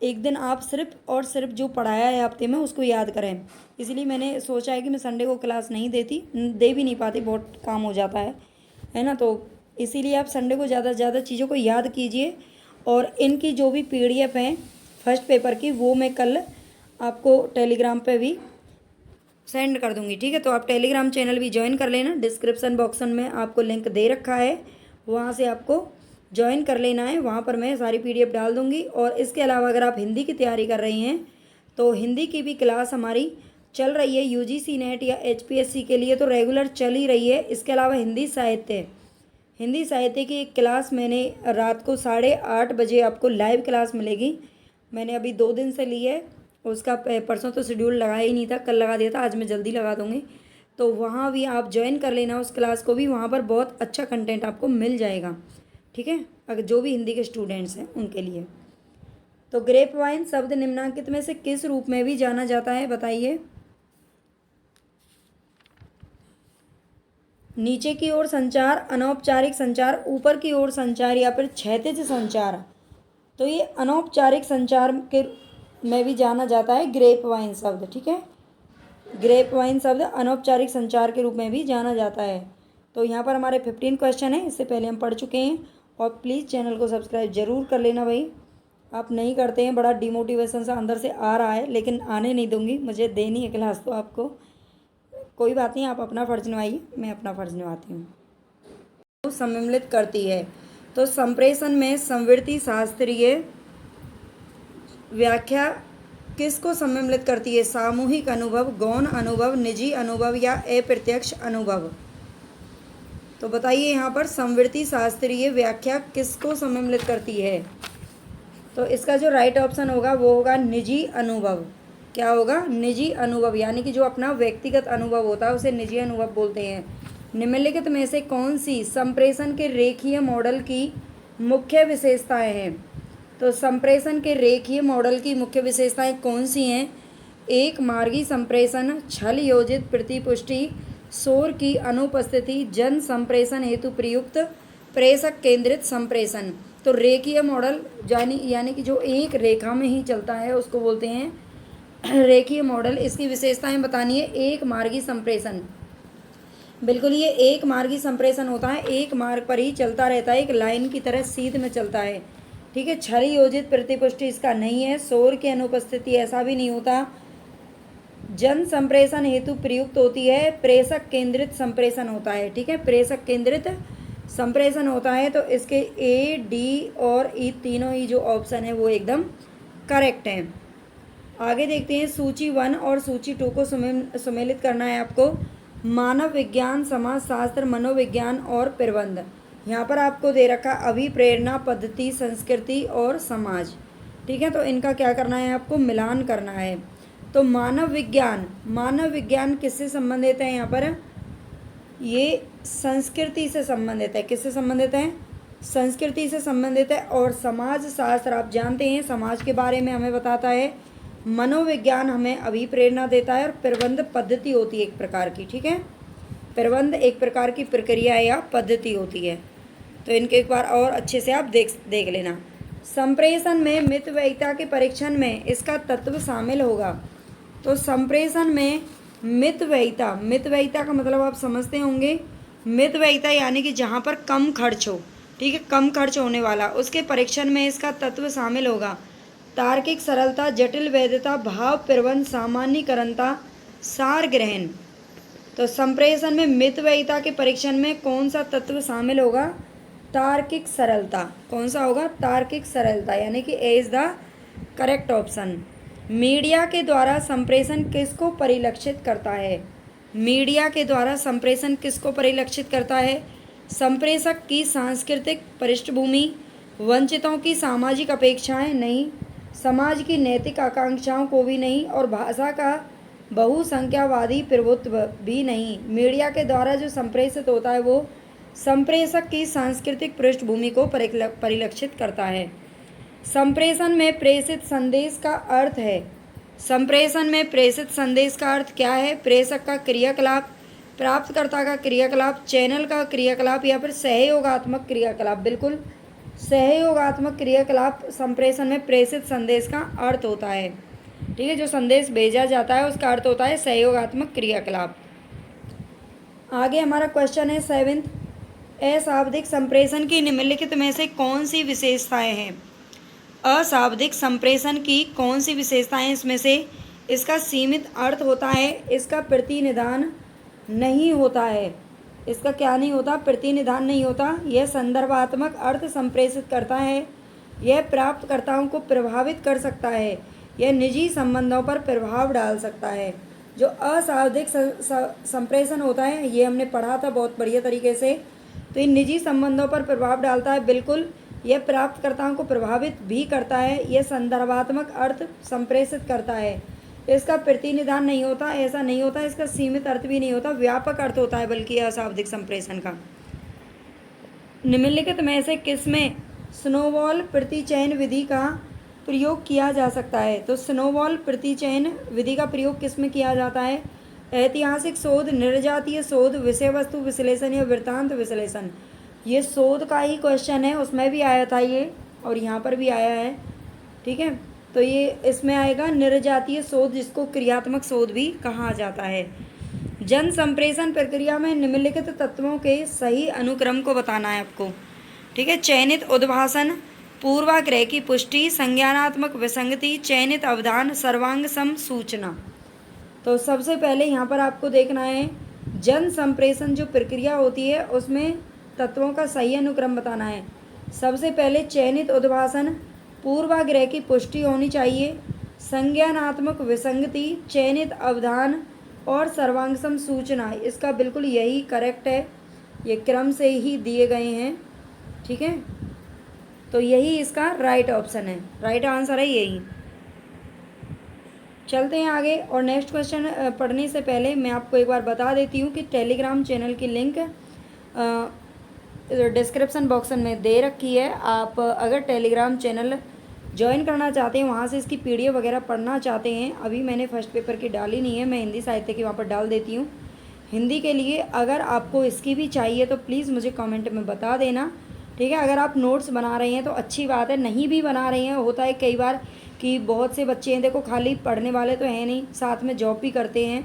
[SPEAKER 1] एक दिन आप सिर्फ और सिर्फ जो पढ़ाया है हफ्ते में उसको याद करें। इसलिए मैंने सोचा है कि मैं संडे को क्लास नहीं दे भी नहीं पाती, बहुत काम हो जाता है ना। तो इसीलिए आप संडे को ज़्यादा से ज़्यादा चीज़ों को याद कीजिए, और इनकी जो भी PDF हैं फर्स्ट पेपर की, वो मैं कल आपको टेलीग्राम पे भी सेंड कर दूंगी। ठीक है, तो आप टेलीग्राम चैनल भी ज्वाइन कर लेना, डिस्क्रिप्शन बॉक्स में आपको लिंक दे रखा है, वहाँ से आपको ज्वाइन कर लेना है। वहाँ पर मैं सारी PDF डाल दूँगी। और इसके अलावा अगर आप हिंदी की तैयारी कर रही हैं तो हिंदी की भी क्लास हमारी चल रही है, UGC नेट या HPSC के लिए तो रेगुलर चल ही रही है। इसके अलावा हिंदी साहित्य की एक क्लास मैंने रात को 8:30 बजे आपको लाइव क्लास मिलेगी, मैंने अभी 2 दिन से ली है। उसका परसों तो शेड्यूल लगाया ही नहीं था, कल लगा दिया था, आज मैं जल्दी लगा दूँगी। तो वहाँ भी आप ज्वाइन कर लेना उस क्लास को भी, वहाँ पर बहुत अच्छा कंटेंट आपको मिल जाएगा। ठीक है, अगर जो भी हिंदी के स्टूडेंट्स हैं उनके लिए। तो ग्रेप वाइन शब्द निम्नांकित में से किस रूप में भी जाना जाता है, बताइए। नीचे की ओर संचार, अनौपचारिक संचार, ऊपर की ओर संचार, या फिर क्षैतिज संचार। तो ये अनौपचारिक संचार के में भी जाना जाता है ग्रेप वाइन शब्द। ठीक है, ग्रेप वाइन शब्द अनौपचारिक संचार के रूप में भी जाना जाता है। तो यहाँ पर हमारे 15 क्वेश्चन हैं, इससे पहले हम पढ़ चुके हैं। और प्लीज़ चैनल को सब्सक्राइब ज़रूर कर लेना भाई, आप नहीं करते हैं, बड़ा डिमोटिवेशन सा अंदर से आ रहा है, लेकिन आने नहीं दूंगी, मुझे देनी है क्लास तो आपको, कोई बात नहीं, आप अपना फ़र्ज़ निभाइए, मैं अपना फ़र्ज़ निभाती हूँ। तो सम्मिलित करती है, तो संप्रेषण में संवृत्ति शास्त्रीय व्याख्या किसको सम्मिलित करती है? सामूहिक अनुभव, गौण अनुभव, निजी अनुभव या अप्रत्यक्ष अनुभव? तो बताइए यहाँ पर संवृत्ति शास्त्रीय व्याख्या किसको सम्मिलित करती है? तो इसका जो राइट ऑप्शन होगा वो होगा निजी अनुभव। क्या होगा? निजी अनुभव, यानी कि जो अपना व्यक्तिगत अनुभव होता है उसे निजी अनुभव बोलते हैं। निम्नलिखित में से कौन सी संप्रेषण के रेखीय मॉडल की मुख्य विशेषताएं हैं? तो संप्रेषण के रेखीय मॉडल की मुख्य विशेषताएं कौन सी हैं? एक मार्गी संप्रेषण, छल योजित प्रतिपुष्टि, शोर की अनुपस्थिति, जन संप्रेषण हेतु प्रयुक्त प्रेषक केंद्रित संप्रेषण। तो रेखीय मॉडल यानी कि जो एक रेखा में ही चलता है उसको बोलते हैं रेखीय मॉडल। इसकी विशेषताएं बतानी है। एक मार्गी संप्रेषण, बिल्कुल ये एक मार्गी संप्रेषण होता है, एक मार्ग पर ही चलता रहता है, एक लाइन की तरह सीध में चलता है। ठीक है। छल योजित प्रतिपुष्टि इसका नहीं है। शोर की अनुपस्थिति ऐसा भी नहीं होता। जन संप्रेषण हेतु प्रयुक्त होती है। प्रेषक केंद्रित संप्रेषण होता है। ठीक है, प्रेषक केंद्रित संप्रेषण होता है। तो इसके ए, डी और ई तीनों ही जो ऑप्शन है वो एकदम करेक्ट हैं। आगे देखते हैं सूची 1 और सूची 2 को सम्मिलित करना है आपको। मानव विज्ञान, समाज शास्त्र, मनोविज्ञान और प्रबंध। यहाँ पर आपको दे रखा अभिप्रेरणा, पद्धति, संस्कृति और समाज। ठीक है, तो इनका क्या करना है? आपको मिलान करना है। तो मानव विज्ञान किससे संबंधित है? यहाँ पर ये संस्कृति से संबंधित है। किससे संबंधित है? संस्कृति से संबंधित है। और समाज शास्त्र आप जानते हैं समाज के बारे में हमें बताता है। मनोविज्ञान हमें अभिप्रेरणा देता है। और प्रबंध पद्धति होती है एक प्रकार की। ठीक है, प्रबंध एक प्रकार की प्रक्रिया या पद्धति होती है। तो इनके एक बार और अच्छे से आप देख लेना। संप्रेषण में मितव्ययिता के परीक्षण में इसका तत्व शामिल होगा। तो संप्रेषण में मितव्ययिता का मतलब आप समझते होंगे। मितव्ययिता यानी कि जहाँ पर कम खर्च हो। ठीक है, कम खर्च होने वाला, उसके परीक्षण में इसका तत्व शामिल होगा। तार्किक सरलता, जटिल वैधता, भाव प्रबंध, सामान्यीकरणता, सार ग्रहण। तो संप्रेषण में मितव्ययिता के परीक्षण में कौन सा तत्व शामिल होगा? तार्किक सरलता। कौन सा होगा? तार्किक सरलता, यानी कि A is the correct option. Media के द्वारा संप्रेषण किसको परिलक्षित करता है? मीडिया के द्वारा संप्रेषण किसको परिलक्षित करता है? संप्रेषक की सांस्कृतिक पृष्ठभूमि, वंचितों की सामाजिक अपेक्षाएं नहीं, समाज की नैतिक आकांक्षाओं को भी नहीं, और भाषा का बहुसंख्यावादी प्रभुत्व भी नहीं। मीडिया के द्वारा जो संप्रेषित होता है वो संप्रेषक की सांस्कृतिक पृष्ठभूमि को परिलक्षित करता है। संप्रेषण में प्रेषित संदेश का अर्थ है। संप्रेषण में प्रेषित संदेश का अर्थ क्या है? प्रेषक का क्रियाकलाप, प्राप्तकर्ता का क्रियाकलाप, चैनल का क्रियाकलाप या फिर सहयोगात्मक क्रियाकलाप। बिल्कुल सहयोगात्मक क्रियाकलाप संप्रेषण में प्रेषित संदेश का अर्थ होता है। ठीक है, जो संदेश भेजा जाता है उसका अर्थ होता है सहयोगात्मक क्रियाकलाप। आगे हमारा क्वेश्चन है 7th, अशाब्दिक संप्रेषण की निम्नलिखित में से कौन सी विशेषताएं हैं? अशाब्दिक संप्रेषण की कौन सी विशेषताएं इसमें से? इसका सीमित अर्थ होता है, इसका प्रतिनिधान नहीं होता है। इसका क्या नहीं होता? प्रतिनिधान नहीं होता। यह संदर्भात्मक अर्थ संप्रेषित करता है। यह प्राप्तकर्ताओं को प्रभावित कर सकता है। यह निजी संबंधों पर प्रभाव डाल सकता है। जो अशाब्दिक संप्रेषण होता है ये हमने पढ़ा था बहुत बढ़िया तरीके से। तो ये निजी संबंधों पर प्रभाव डालता है, बिल्कुल। यह प्राप्तकर्ताओं को प्रभावित भी करता है। यह संदर्भात्मक अर्थ संप्रेषित करता है। इसका प्रतिनिधान नहीं होता, ऐसा नहीं होता। इसका सीमित अर्थ भी नहीं होता, व्यापक अर्थ होता है बल्कि अशाब्दिक संप्रेषण का। निम्नलिखित में से किसमें स्नोबॉल प्रतिचयन विधि का प्रयोग किया जा सकता है? तो स्नोबॉल प्रतिचयन विधि का प्रयोग किस में किया जाता है? ऐतिहासिक शोध, निर्जातीय शोध, विषय वस्तु विश्लेषण या वृत्तांत विश्लेषण। ये शोध का ही क्वेश्चन है, उसमें भी आया था ये और यहाँ पर भी आया है। ठीक है, तो ये इसमें आएगा निर्जातीय शोध, जिसको क्रियात्मक शोध भी कहा जाता है। जन संप्रेषण प्रक्रिया में निम्नलिखित तत्वों के सही अनुक्रम को बताना है आपको। ठीक है, चयनित उद्भाषण, पूर्वाग्रह की पुष्टि, संज्ञानात्मक विसंगति, चयनित अवधान, सर्वांगसम सूचना। तो सबसे पहले यहाँ पर आपको देखना है जन संप्रेषण जो प्रक्रिया होती है उसमें तत्वों का सही अनुक्रम बताना है। सबसे पहले चयनित उद्भाषण, पूर्वाग्रह की पुष्टि होनी चाहिए, संज्ञानात्मक विसंगति, चयनित अवधान और सर्वांगसम सूचना। इसका बिल्कुल यही करेक्ट है, ये क्रम से ही दिए गए हैं, ठीक है। तो यही इसका राइट ऑप्शन है, राइट आंसर है यही। चलते हैं आगे। और नेक्स्ट क्वेश्चन पढ़ने से पहले मैं आपको एक बार बता देती हूँ कि टेलीग्राम चैनल की लिंक डिस्क्रिप्शन बॉक्स में दे रखी है। आप अगर टेलीग्राम चैनल ज्वाइन करना चाहते हैं, वहाँ से इसकी पीडीएफ वगैरह पढ़ना चाहते हैं, अभी मैंने फर्स्ट पेपर की डाली नहीं है, मैं हिंदी साहित्य की वहाँ पर डाल देती हूँ हिंदी के लिए। अगर आपको इसकी भी चाहिए तो प्लीज़ मुझे कमेंट में बता देना, ठीक है। अगर आप नोट्स बना रहे हैं तो अच्छी बात है, नहीं भी बना रहे हैं, होता है कई बार कि बहुत से बच्चे हैं, देखो खाली पढ़ने वाले तो हैं नहीं, साथ में जॉब भी करते हैं,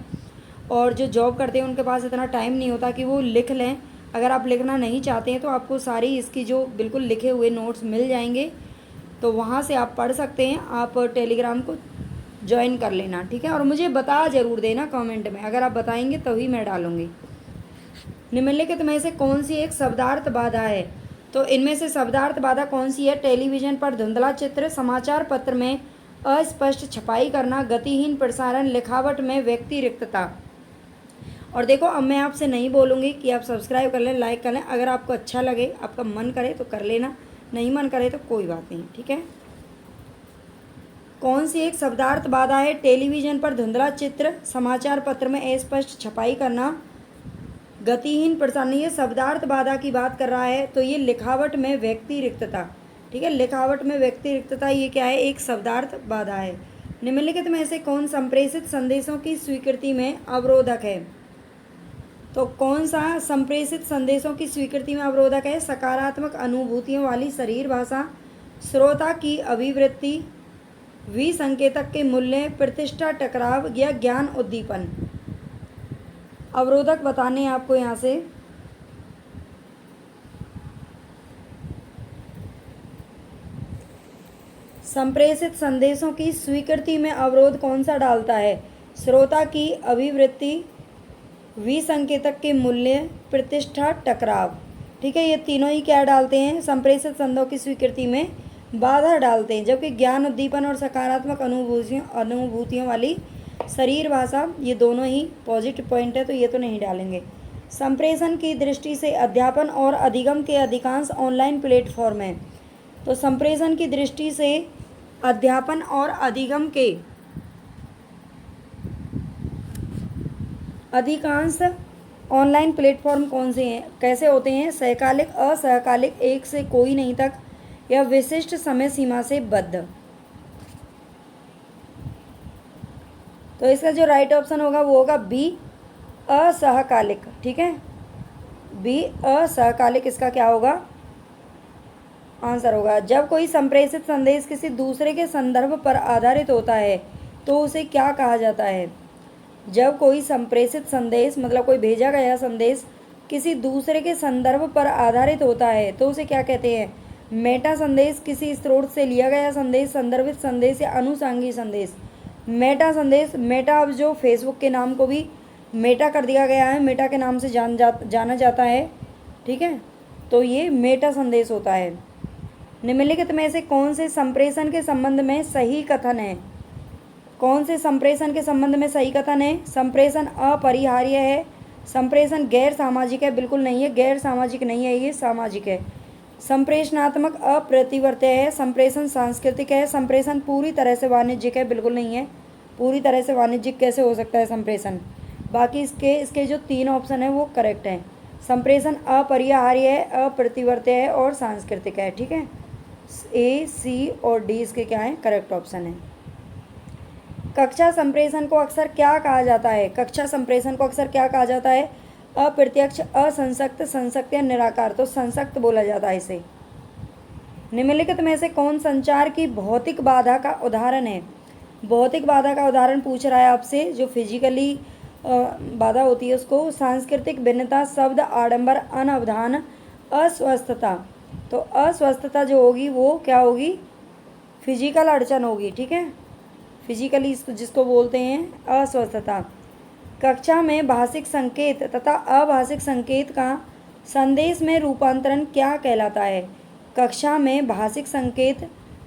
[SPEAKER 1] और जो जॉब करते हैं उनके पास इतना टाइम नहीं होता कि वो लिख लें। अगर आप लिखना नहीं चाहते हैं तो आपको सारी इसकी जो बिल्कुल लिखे हुए नोट्स मिल जाएंगे, तो वहाँ से आप पढ़ सकते हैं। आप टेलीग्राम को ज्वाइन कर लेना, ठीक है। और मुझे बता ज़रूर देना कमेंट में, अगर आप बताएंगे तभी मैं डालूँगी। निम्नलिखित में से कौन सी एक शब्दार्थ बाधा है? तो इनमें से शब्दार्थ बाधा कौन सी है? टेलीविज़न पर धुंधला चित्र, समाचार पत्र में अस्पष्ट छपाई करना, गतिहीन प्रसारण, लिखावट में व्यक्ति रिक्तता। और देखो, अब मैं आपसे नहीं बोलूँगी कि आप सब्सक्राइब कर लें, लाइक कर लें। अगर आपको अच्छा लगे, आपका मन करे तो कर लेना, नहीं मन करे तो कोई बात नहीं, ठीक है। कौन सी एक शब्दार्थ बाधा है? टेलीविज़न पर धुंधला चित्र, समाचार पत्र में अस्पष्ट छपाई करना, गतिहीन प्रसारण। ये शब्दार्थ बाधा की बात कर रहा है, तो ये लिखावट में व्यक्ति रिक्तता, ठीक है। लिखावट में व्यक्ति रिक्तता ये क्या है? एक शब्दार्थ बाधा है। निम्नलिखित में से कौन संप्रेषित संदेशों की स्वीकृति में अवरोधक है? तो कौन सा संप्रेषित संदेशों की स्वीकृति में अवरोधक है? सकारात्मक अनुभूतियों वाली शरीर भाषा, श्रोता की अभिवृत्ति, विसंकेतक के मूल्य, प्रतिष्ठा टकराव या ज्ञान उद्दीपन। अवरोधक बताने हैं आपको यहाँ से। संप्रेषित संदेशों की स्वीकृति में अवरोध कौन सा डालता है? श्रोता की अभिवृत्ति, विसंकेतक के मूल्य, प्रतिष्ठा टकराव, ठीक है। ये तीनों ही क्या डालते हैं? संप्रेषित संदेशों की स्वीकृति में बाधा डालते हैं। जबकि ज्ञान उद्दीपन और सकारात्मक अनुभूतियों वाली शरीर भाषा, ये दोनों ही पॉजिटिव पॉइंट है, तो ये तो नहीं डालेंगे। संप्रेषण की दृष्टि से अध्यापन और अधिगम के अधिकांश ऑनलाइन प्लेटफॉर्म हैं। तो संप्रेषण की दृष्टि से अध्यापन और अधिगम के अधिकांश ऑनलाइन प्लेटफॉर्म कौन से हैं? कैसे होते हैं? सहकालिक, असहकालिक, एक से कोई नहीं तक, या विशिष्ट समय सीमा से बद्ध। तो इसका जो राइट ऑप्शन होगा वो होगा बी, असहकालिक, ठीक है। बी, असहकालिक इसका क्या होगा? आंसर होगा। जब कोई संप्रेषित संदेश किसी दूसरे के संदर्भ पर आधारित होता है तो उसे क्या कहा जाता है? जब कोई संप्रेषित संदेश, मतलब कोई भेजा गया संदेश किसी दूसरे के संदर्भ पर आधारित होता है तो उसे क्या कहते हैं? मेटा संदेश, किसी स्रोत से लिया गया संदेश, संदर्भित संदेश या अनुषंगी संदेश। मेटा संदेश, मेटा अब जो फेसबुक के नाम को भी मेटा कर दिया गया है, मेटा के नाम से जाना जाता है, ठीक है। तो ये मेटा संदेश होता है। निम्नलिखित में से कौन से संप्रेषण के संबंध में सही कथन है? कौन से संप्रेषण के संबंध में सही कथन है? संप्रेषण अपरिहार्य है, संप्रेषण गैर सामाजिक है, बिल्कुल नहीं है, गैर सामाजिक नहीं है, ये सामाजिक है। संप्रेषणात्मक अप्रतिवर्त्य है, संप्रेषण सांस्कृतिक है, संप्रेषण पूरी तरह से वाणिज्यिक है, बिल्कुल नहीं है। पूरी तरह से वाणिज्यिक कैसे हो सकता है संप्रेषण? बाकी इसके जो तीन ऑप्शन है वो करेक्ट हैं। संप्रेषण अपरिहार्य है, अप्रतिवर्त्य है और सांस्कृतिक है, ठीक है। ए, सी और डी इसके क्या है? करेक्ट ऑप्शन है। कक्षा संप्रेषण को अक्सर क्या कहा जाता है? कक्षा संप्रेषण को अक्सर क्या कहा जाता है? अप्रत्यक्ष, असंसक्त, संसक्त या निराकार। तो संसक्त बोला जाता है इसे। निम्नलिखित में से कौन संचार की भौतिक बाधा का उदाहरण है? भौतिक बाधा का उदाहरण पूछ रहा है आपसे, जो फिजिकली बाधा होती है उसको। सांस्कृतिक भिन्नता, शब्द आडंबर, अनवधान, अस्वस्थता। तो अस्वस्थता जो होगी वो क्या होगी? फिजिकल अड़चन होगी, ठीक है। फिजिकली जिसको बोलते हैं अस्वस्थता। कक्षा में भाषिक संकेत तथा अभाषिक संकेत का संदेश में रूपांतरण क्या कहलाता है? कक्षा में भाषिक संकेत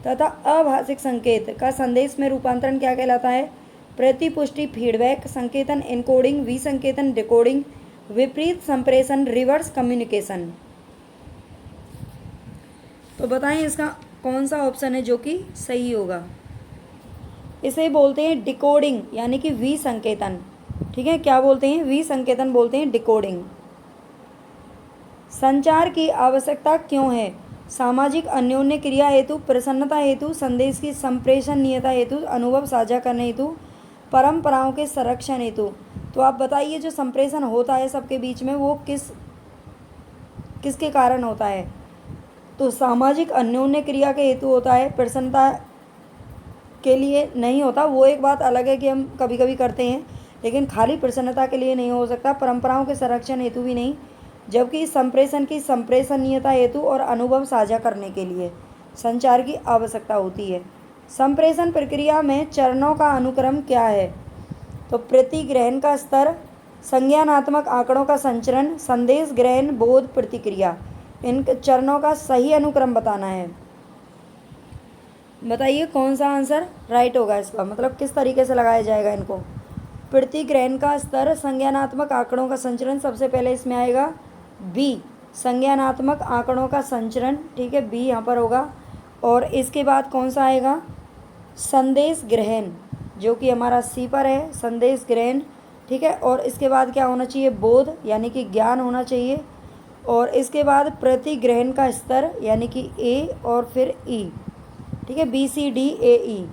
[SPEAKER 1] तथा अभाषिक संकेत का संदेश में रूपांतरण क्या कहलाता है? प्रतिपुष्टि फीडबैक, संकेतन एनकोडिंग, विसंकेतन डिकोडिंग, विपरीत संप्रेषण रिवर्स कम्युनिकेशन। तो बताएं इसका कौन सा ऑप्शन है जो कि सही होगा? इसे बोलते हैं डिकोडिंग यानी कि विसंकेतन। ठीक है, क्या बोलते हैं? विसंकेतन बोलते हैं डिकोडिंग। संचार की आवश्यकता क्यों है? सामाजिक अन्योन्य क्रिया हेतु, प्रसन्नता हेतु, संदेश की संप्रेषणीयता हेतु, अनुभव साझा करने हेतु, परंपराओं के संरक्षण हेतु। तो आप बताइए जो संप्रेषण होता है सबके बीच में वो किसके कारण होता है? तो सामाजिक अन्योन्य क्रिया के हेतु होता है, प्रसन्नता के लिए नहीं होता। वो एक बात अलग है कि हम कभी कभी करते हैं, लेकिन खाली प्रसन्नता के लिए नहीं हो सकता। परंपराओं के संरक्षण हेतु भी नहीं, जबकि संप्रेषण की संप्रेषणीयता हेतु और अनुभव साझा करने के लिए संचार की आवश्यकता होती है। संप्रेषण प्रक्रिया में चरणों का अनुक्रम क्या है? तो प्रतिग्रहण का स्तर, संज्ञानात्मक आंकड़ों का संचरण, संदेश ग्रहण, बोध, प्रतिक्रिया। इन चरणों का सही अनुक्रम बताना है। बताइए कौन सा आंसर राइट होगा इसका, मतलब किस तरीके से लगाया जाएगा इनको? प्रतिग्रहण का स्तर, संज्ञानात्मक आंकड़ों का संचरण, सबसे पहले इसमें आएगा बी, संज्ञानात्मक आंकड़ों का संचरण। ठीक है, बी यहाँ पर होगा। और इसके बाद कौन सा आएगा? संदेश ग्रहण, जो कि हमारा सी पर है, संदेश ग्रहण। ठीक है, और इसके बाद क्या होना चाहिए? बोध यानी कि ज्ञान होना चाहिए। और इसके बाद प्रतिग्रहण का स्तर यानी कि ए और फिर ई। ठीक है, बी सी डी ए ई,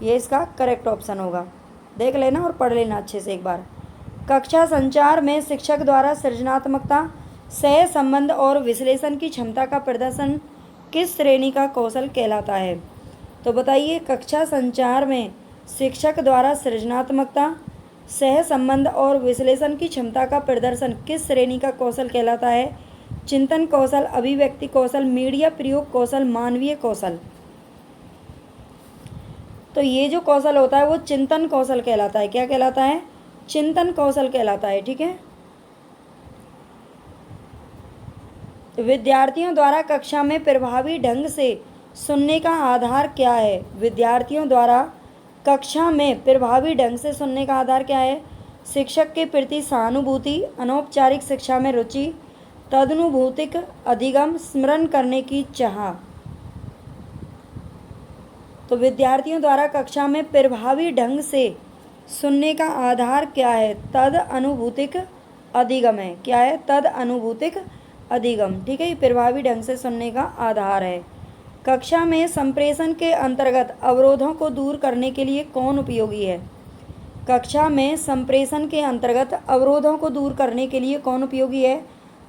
[SPEAKER 1] ये इसका करेक्ट ऑप्शन होगा। देख लेना और पढ़ लेना अच्छे से एक बार। कक्षा संचार में शिक्षक द्वारा सृजनात्मकता, सह संबंध और विश्लेषण की क्षमता का प्रदर्शन किस श्रेणी का कौशल कहलाता है? तो बताइए कक्षा संचार में शिक्षक द्वारा सृजनात्मकता, सह संबंध और विश्लेषण की क्षमता का प्रदर्शन किस श्रेणी का कौशल कहलाता है? चिंतन कौशल, अभिव्यक्ति कौशल, मीडिया प्रयोग कौशल, मानवीय कौशल। तो ये जो कौशल होता है वो चिंतन कौशल कहलाता है। क्या कहलाता है? चिंतन कौशल कहलाता है। ठीक है, विद्यार्थियों द्वारा कक्षा में प्रभावी ढंग से सुनने का आधार क्या है? विद्यार्थियों द्वारा कक्षा में प्रभावी ढंग से सुनने का आधार क्या है? शिक्षक के प्रति सहानुभूति, अनौपचारिक शिक्षा में रुचि, तदनुभूतिक अधिगम, स्मरण करने की चाह। तो विद्यार्थियों द्वारा कक्षा में प्रभावी ढंग से सुनने का आधार क्या है? तद अनुभूतिक अधिगम है। क्या है? तद अनुभूतिक अधिगम। ठीक है, ये प्रभावी ढंग से सुनने का आधार है। कक्षा में संप्रेषण के अंतर्गत अवरोधों को दूर करने के लिए कौन उपयोगी है? कक्षा में संप्रेषण के अंतर्गत अवरोधों को दूर करने के लिए कौन उपयोगी है?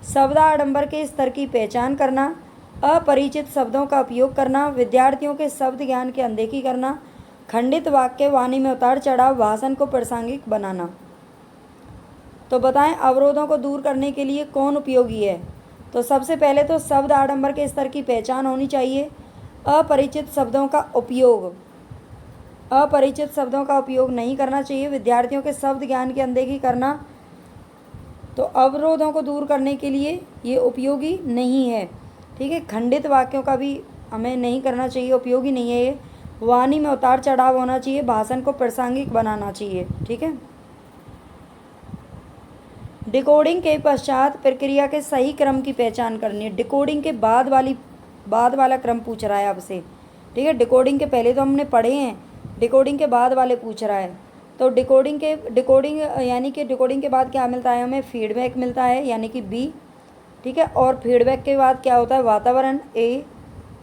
[SPEAKER 1] शब्दाडंबर के स्तर की पहचान करना, अपरिचित शब्दों का उपयोग करना, विद्यार्थियों के शब्द ज्ञान की अनदेखी करना, खंडित वाक्य, वाणी में उतार चढ़ाव, भाषण को प्रासंगिक बनाना। तो बताएं अवरोधों को दूर करने के लिए कौन उपयोगी है? तो सबसे पहले तो शब्द आडंबर के स्तर की पहचान होनी चाहिए। अपरिचित शब्दों का उपयोग नहीं करना चाहिए। विद्यार्थियों के शब्द ज्ञान की अनदेखी करना तो अवरोधों को दूर करने के लिए ये उपयोगी नहीं है। ठीक है, खंडित वाक्यों का भी हमें नहीं करना चाहिए, उपयोगी नहीं है ये। वाणी में उतार चढ़ाव होना चाहिए, भाषण को प्रासंगिक बनाना चाहिए। ठीक है, डिकोडिंग के पश्चात प्रक्रिया के सही क्रम की पहचान करनी है। डिकोडिंग के बाद वाला क्रम पूछ रहा है आपसे। ठीक है, डिकोडिंग के पहले तो हमने पढ़े हैं, डिकोडिंग के बाद वाले पूछ रहा है। तो डिकोडिंग यानी कि डिकोडिंग के बाद क्या मिलता है हमें? फीडबैक मिलता है यानी कि बी। ठीक है, और फीडबैक के बाद क्या होता है? वातावरण ए,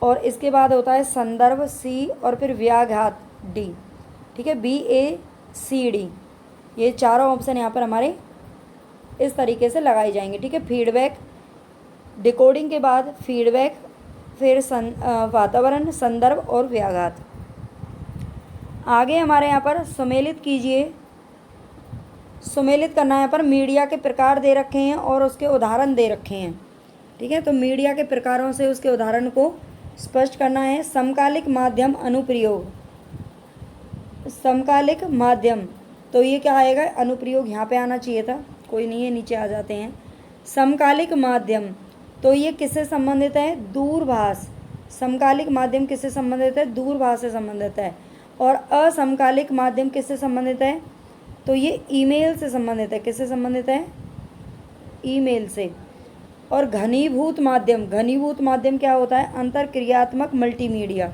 [SPEAKER 1] और इसके बाद होता है संदर्भ सी, और फिर व्याघात डी। ठीक है, बी ए सी डी, ये चारों ऑप्शन यहाँ पर हमारे इस तरीके से लगाए जाएंगे। ठीक है, फीडबैक, डिकोडिंग के बाद फीडबैक, फिर वातावरण, संदर्भ और व्याघात। आगे हमारे यहाँ पर सुमेलित कीजिए। सुमेलित करना है यहाँ पर। मीडिया के प्रकार दे रखे हैं और उसके उदाहरण दे रखे हैं। ठीक है, तो मीडिया के प्रकारों से उसके उदाहरण को स्पष्ट करना है। समकालिक माध्यम अनुप्रयोग, समकालिक माध्यम, तो ये क्या आएगा? अनुप्रयोग यहाँ पे आना चाहिए था, कोई नहीं है, नीचे आ जाते हैं। समकालिक माध्यम, तो ये किससे संबंधित है? दूरभाष, समकालिक माध्यम किससे संबंधित है? दूरभाष से संबंधित है। और असमकालिक माध्यम किससे संबंधित है? तो ये ईमेल से संबंधित है। किससे संबंधित है? ईमेल से। और घनीभूत माध्यम क्या होता है? अंतरक्रियात्मक मल्टीमीडिया।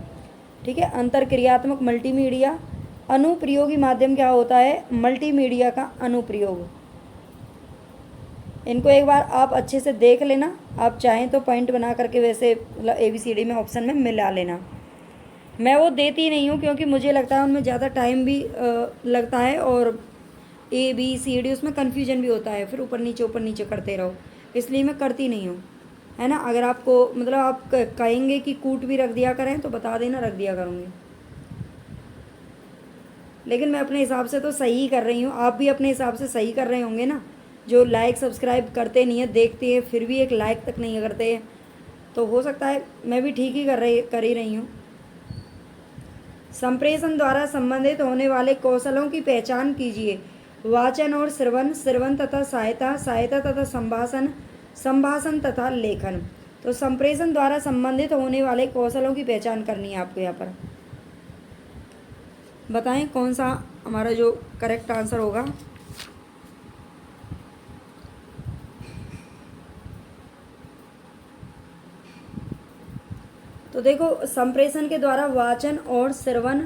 [SPEAKER 1] ठीक है, अंतरक्रियात्मक मल्टीमीडिया। अनुप्रयोगी माध्यम क्या होता है? मल्टीमीडिया का अनुप्रयोग। इनको एक बार आप अच्छे से देख लेना, आप चाहें तो पॉइंट बना करके वैसे मतलब ABCD में ऑप्शन में मिला लेना। मैं वो देती नहीं हूँ क्योंकि मुझे लगता है उनमें ज़्यादा टाइम भी लगता है और ABCD उसमें कन्फ्यूजन भी होता है, फिर ऊपर नीचे करते रहो, इसलिए मैं करती नहीं हूँ, है ना। अगर आपको मतलब आप कहेंगे कि कूट भी रख दिया करें तो बता देना, रख दिया करूँगी। लेकिन मैं अपने हिसाब से तो सही ही कर रही हूँ, आप भी अपने हिसाब से सही कर रहे होंगे ना। जो लाइक सब्सक्राइब करते नहीं है, देखते हैं फिर भी एक लाइक तक नहीं करते हैं, तो हो सकता है मैं भी ठीक ही कर ही रही हूँ। संप्रेषण द्वारा संबंधित होने वाले कौशलों की पहचान कीजिए। वाचन और श्रवण तथा सहायता तथा संभाषण तथा लेखन। तो संप्रेषण द्वारा संबंधित होने वाले कौशलों की पहचान करनी है आपको। यहाँ पर बताएं कौन सा हमारा जो करेक्ट आंसर होगा। तो देखो, संप्रेषण के द्वारा वाचन और श्रवण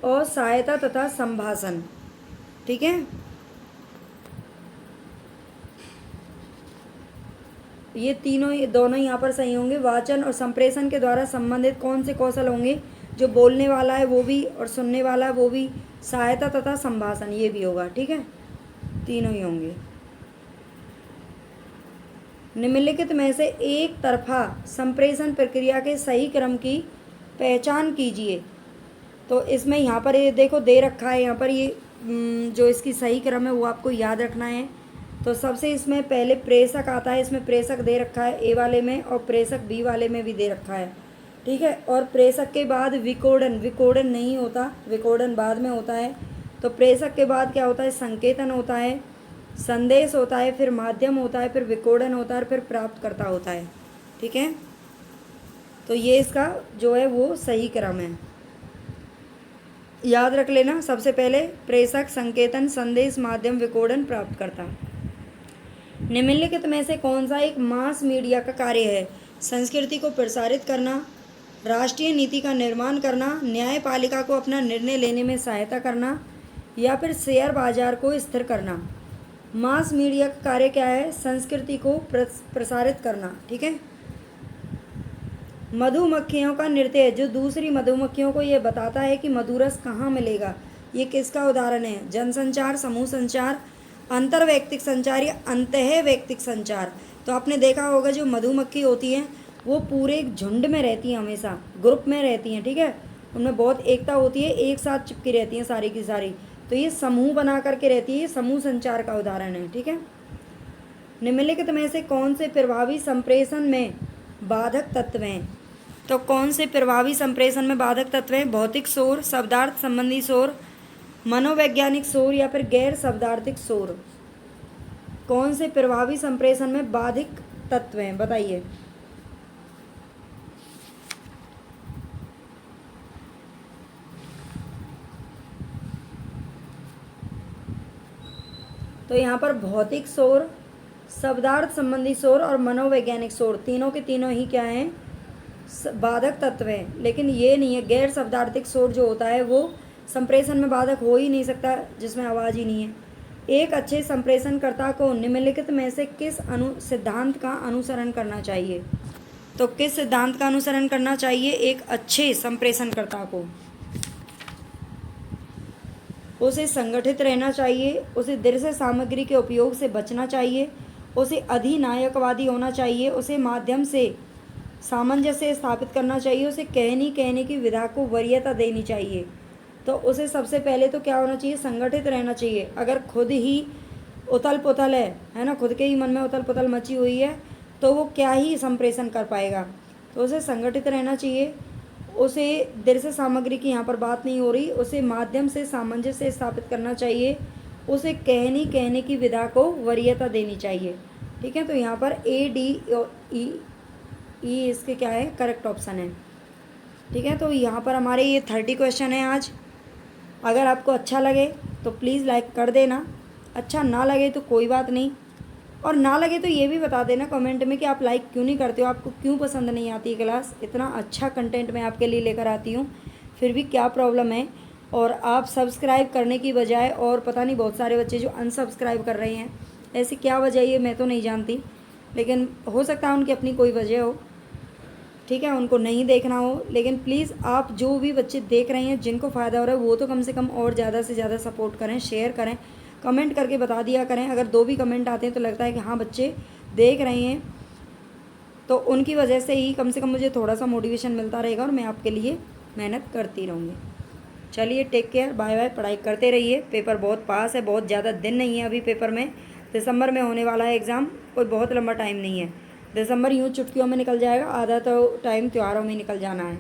[SPEAKER 1] और सहायता तथा संभाषण। ठीक है, ये दोनों यहाँ पर सही होंगे। वाचन और संप्रेषण के द्वारा संबंधित कौन से कौशल होंगे? जो बोलने वाला है वो भी और सुनने वाला है वो भी, सहायता तथा संभाषण ये भी होगा। ठीक है, तीनों ही होंगे। निम्नलिखित में से एक तरफा संप्रेषण प्रक्रिया के सही क्रम की पहचान कीजिए। तो इसमें यहाँ पर ये देखो दे रखा है, यहाँ पर ये जो इसकी सही क्रम है वो आपको याद रखना है। तो सबसे इसमें पहले प्रेषक आता है, इसमें प्रेषक दे रखा है A वाले में और प्रेषक B वाले में भी दे रखा है। ठीक है, और प्रेषक के बाद विकोडन नहीं होता, विकोडन बाद में होता है। तो प्रेषक के बाद क्या होता है? संकेतन होता है, संदेश होता है, फिर माध्यम होता है, फिर विकोडन होता है, फिर प्राप्तकर्ता होता है। ठीक है, तो ये इसका जो है वो सही क्रम है, याद रख लेना। सबसे पहले प्रेषक, संकेतन, संदेश, माध्यम, विकोडन, प्राप्तकर्ता। निम्नलिखित में से कौन सा एक मास मीडिया का कार्य है? संस्कृति को प्रसारित करना, राष्ट्रीय नीति का निर्माण करना, न्यायपालिका को अपना निर्णय लेने में सहायता करना, या फिर शेयर बाजार को स्थिर करना। मास मीडिया का कार्य क्या है? संस्कृति को प्रसारित करना। ठीक है, मधुमक्खियों का नृत्य जो दूसरी मधुमक्खियों को ये बताता है कि मधुरस कहाँ मिलेगा, ये किसका उदाहरण है? जनसंचार, समूह संचार, अंतर्वैयक्तिक संचार या अंतःवैयक्तिक संचार। तो आपने देखा होगा जो मधुमक्खी होती हैं वो पूरे एक झुंड में रहती हैं, हमेशा ग्रुप में रहती हैं। ठीक है, उनमें बहुत एकता होती है, एक साथ चिपकी रहती हैं सारी की सारी, तो ये समूह बना करके रहती है, समूह संचार का उदाहरण है। ठीक है, निम्नलिखित में से कौन से प्रभावी संप्रेषण में बाधक तत्व हैं? तो कौन से प्रभावी संप्रेषण में बाधक तत्व हैं? भौतिक शोर, शब्दार्थ संबंधी शोर, मनोवैज्ञानिक शोर या फिर गैर शब्दार्थिक शोर। कौन से प्रभावी संप्रेषण में बाधिक तत्व हैं, बताइए। तो यहाँ पर भौतिक शोर, शब्दार्थ संबंधी शोर और मनोवैज्ञानिक शोर, तीनों के तीनों ही क्या हैं? बाधक तत्व हैं। लेकिन ये नहीं है, गैर शब्दार्थिक शोर जो होता है वो संप्रेषण में बाधक हो ही नहीं सकता, जिसमें आवाज़ ही नहीं है। एक अच्छे संप्रेषणकर्ता को निम्नलिखित में से किस सिद्धांत का अनुसरण करना चाहिए? तो किस सिद्धांत का अनुसरण करना चाहिए एक अच्छे संप्रेषणकर्ता को? उसे संगठित रहना चाहिए, उसे दृश्य सामग्री के उपयोग से बचना चाहिए, उसे अधिनायकवादी होना चाहिए, उसे माध्यम से सामंजस्य स्थापित करना चाहिए, उसे कहने की विधा को वरीयता देनी चाहिए। तो उसे सबसे पहले तो क्या होना चाहिए? संगठित रहना चाहिए। अगर खुद ही उथल पुथल है ना, खुद के ही मन में उथल पुथल मची हुई है तो वो क्या ही संप्रेषण कर पाएगा। तो उसे संगठित रहना चाहिए, उसे दृश्य सामग्री की यहाँ पर बात नहीं हो रही, उसे माध्यम से सामंजस्य स्थापित करना चाहिए, उसे कहने की विधा को वरीयता देनी चाहिए। ठीक है, तो यहाँ पर A, D और E इसके क्या है? करेक्ट ऑप्शन है। ठीक है, तो यहाँ पर हमारे ये 30 क्वेश्चन हैं आज। अगर आपको अच्छा लगे तो प्लीज़ लाइक कर देना, अच्छा ना लगे तो कोई बात नहीं, और ना लगे तो ये भी बता देना कमेंट में कि आप लाइक क्यों नहीं करते हो, आपको क्यों पसंद नहीं आती है क्लास। इतना अच्छा कंटेंट मैं आपके लिए लेकर आती हूँ, फिर भी क्या प्रॉब्लम है। और आप सब्सक्राइब करने की बजाय, और पता नहीं बहुत सारे बच्चे जो अनसब्सक्राइब कर रहे हैं, ऐसी क्या वजह है मैं तो नहीं जानती, लेकिन हो सकता है उनकी अपनी कोई वजह हो, ठीक है, उनको नहीं देखना हो। लेकिन प्लीज़ आप जो भी बच्चे देख रहे हैं जिनको फ़ायदा हो रहा है वो तो कम से कम और ज़्यादा से ज़्यादा सपोर्ट करें, शेयर करें, कमेंट करके बता दिया करें। अगर 2 भी कमेंट आते हैं तो लगता है कि हाँ बच्चे देख रहे हैं, तो उनकी वजह से ही कम से कम मुझे थोड़ा सा मोटिवेशन मिलता रहेगा और मैं आपके लिए मेहनत करती रहूँगी। चलिए, टेक केयर, बाय बाय। पढ़ाई करते रहिए, पेपर बहुत पास है, बहुत ज़्यादा दिन नहीं है अभी पेपर में, दिसंबर में होने वाला है एग्ज़ाम, कोई बहुत लंबा टाइम नहीं है। दिसंबर यूँ चुटकियों में निकल जाएगा, आधा तो टाइम त्योहारों में निकल जाना है।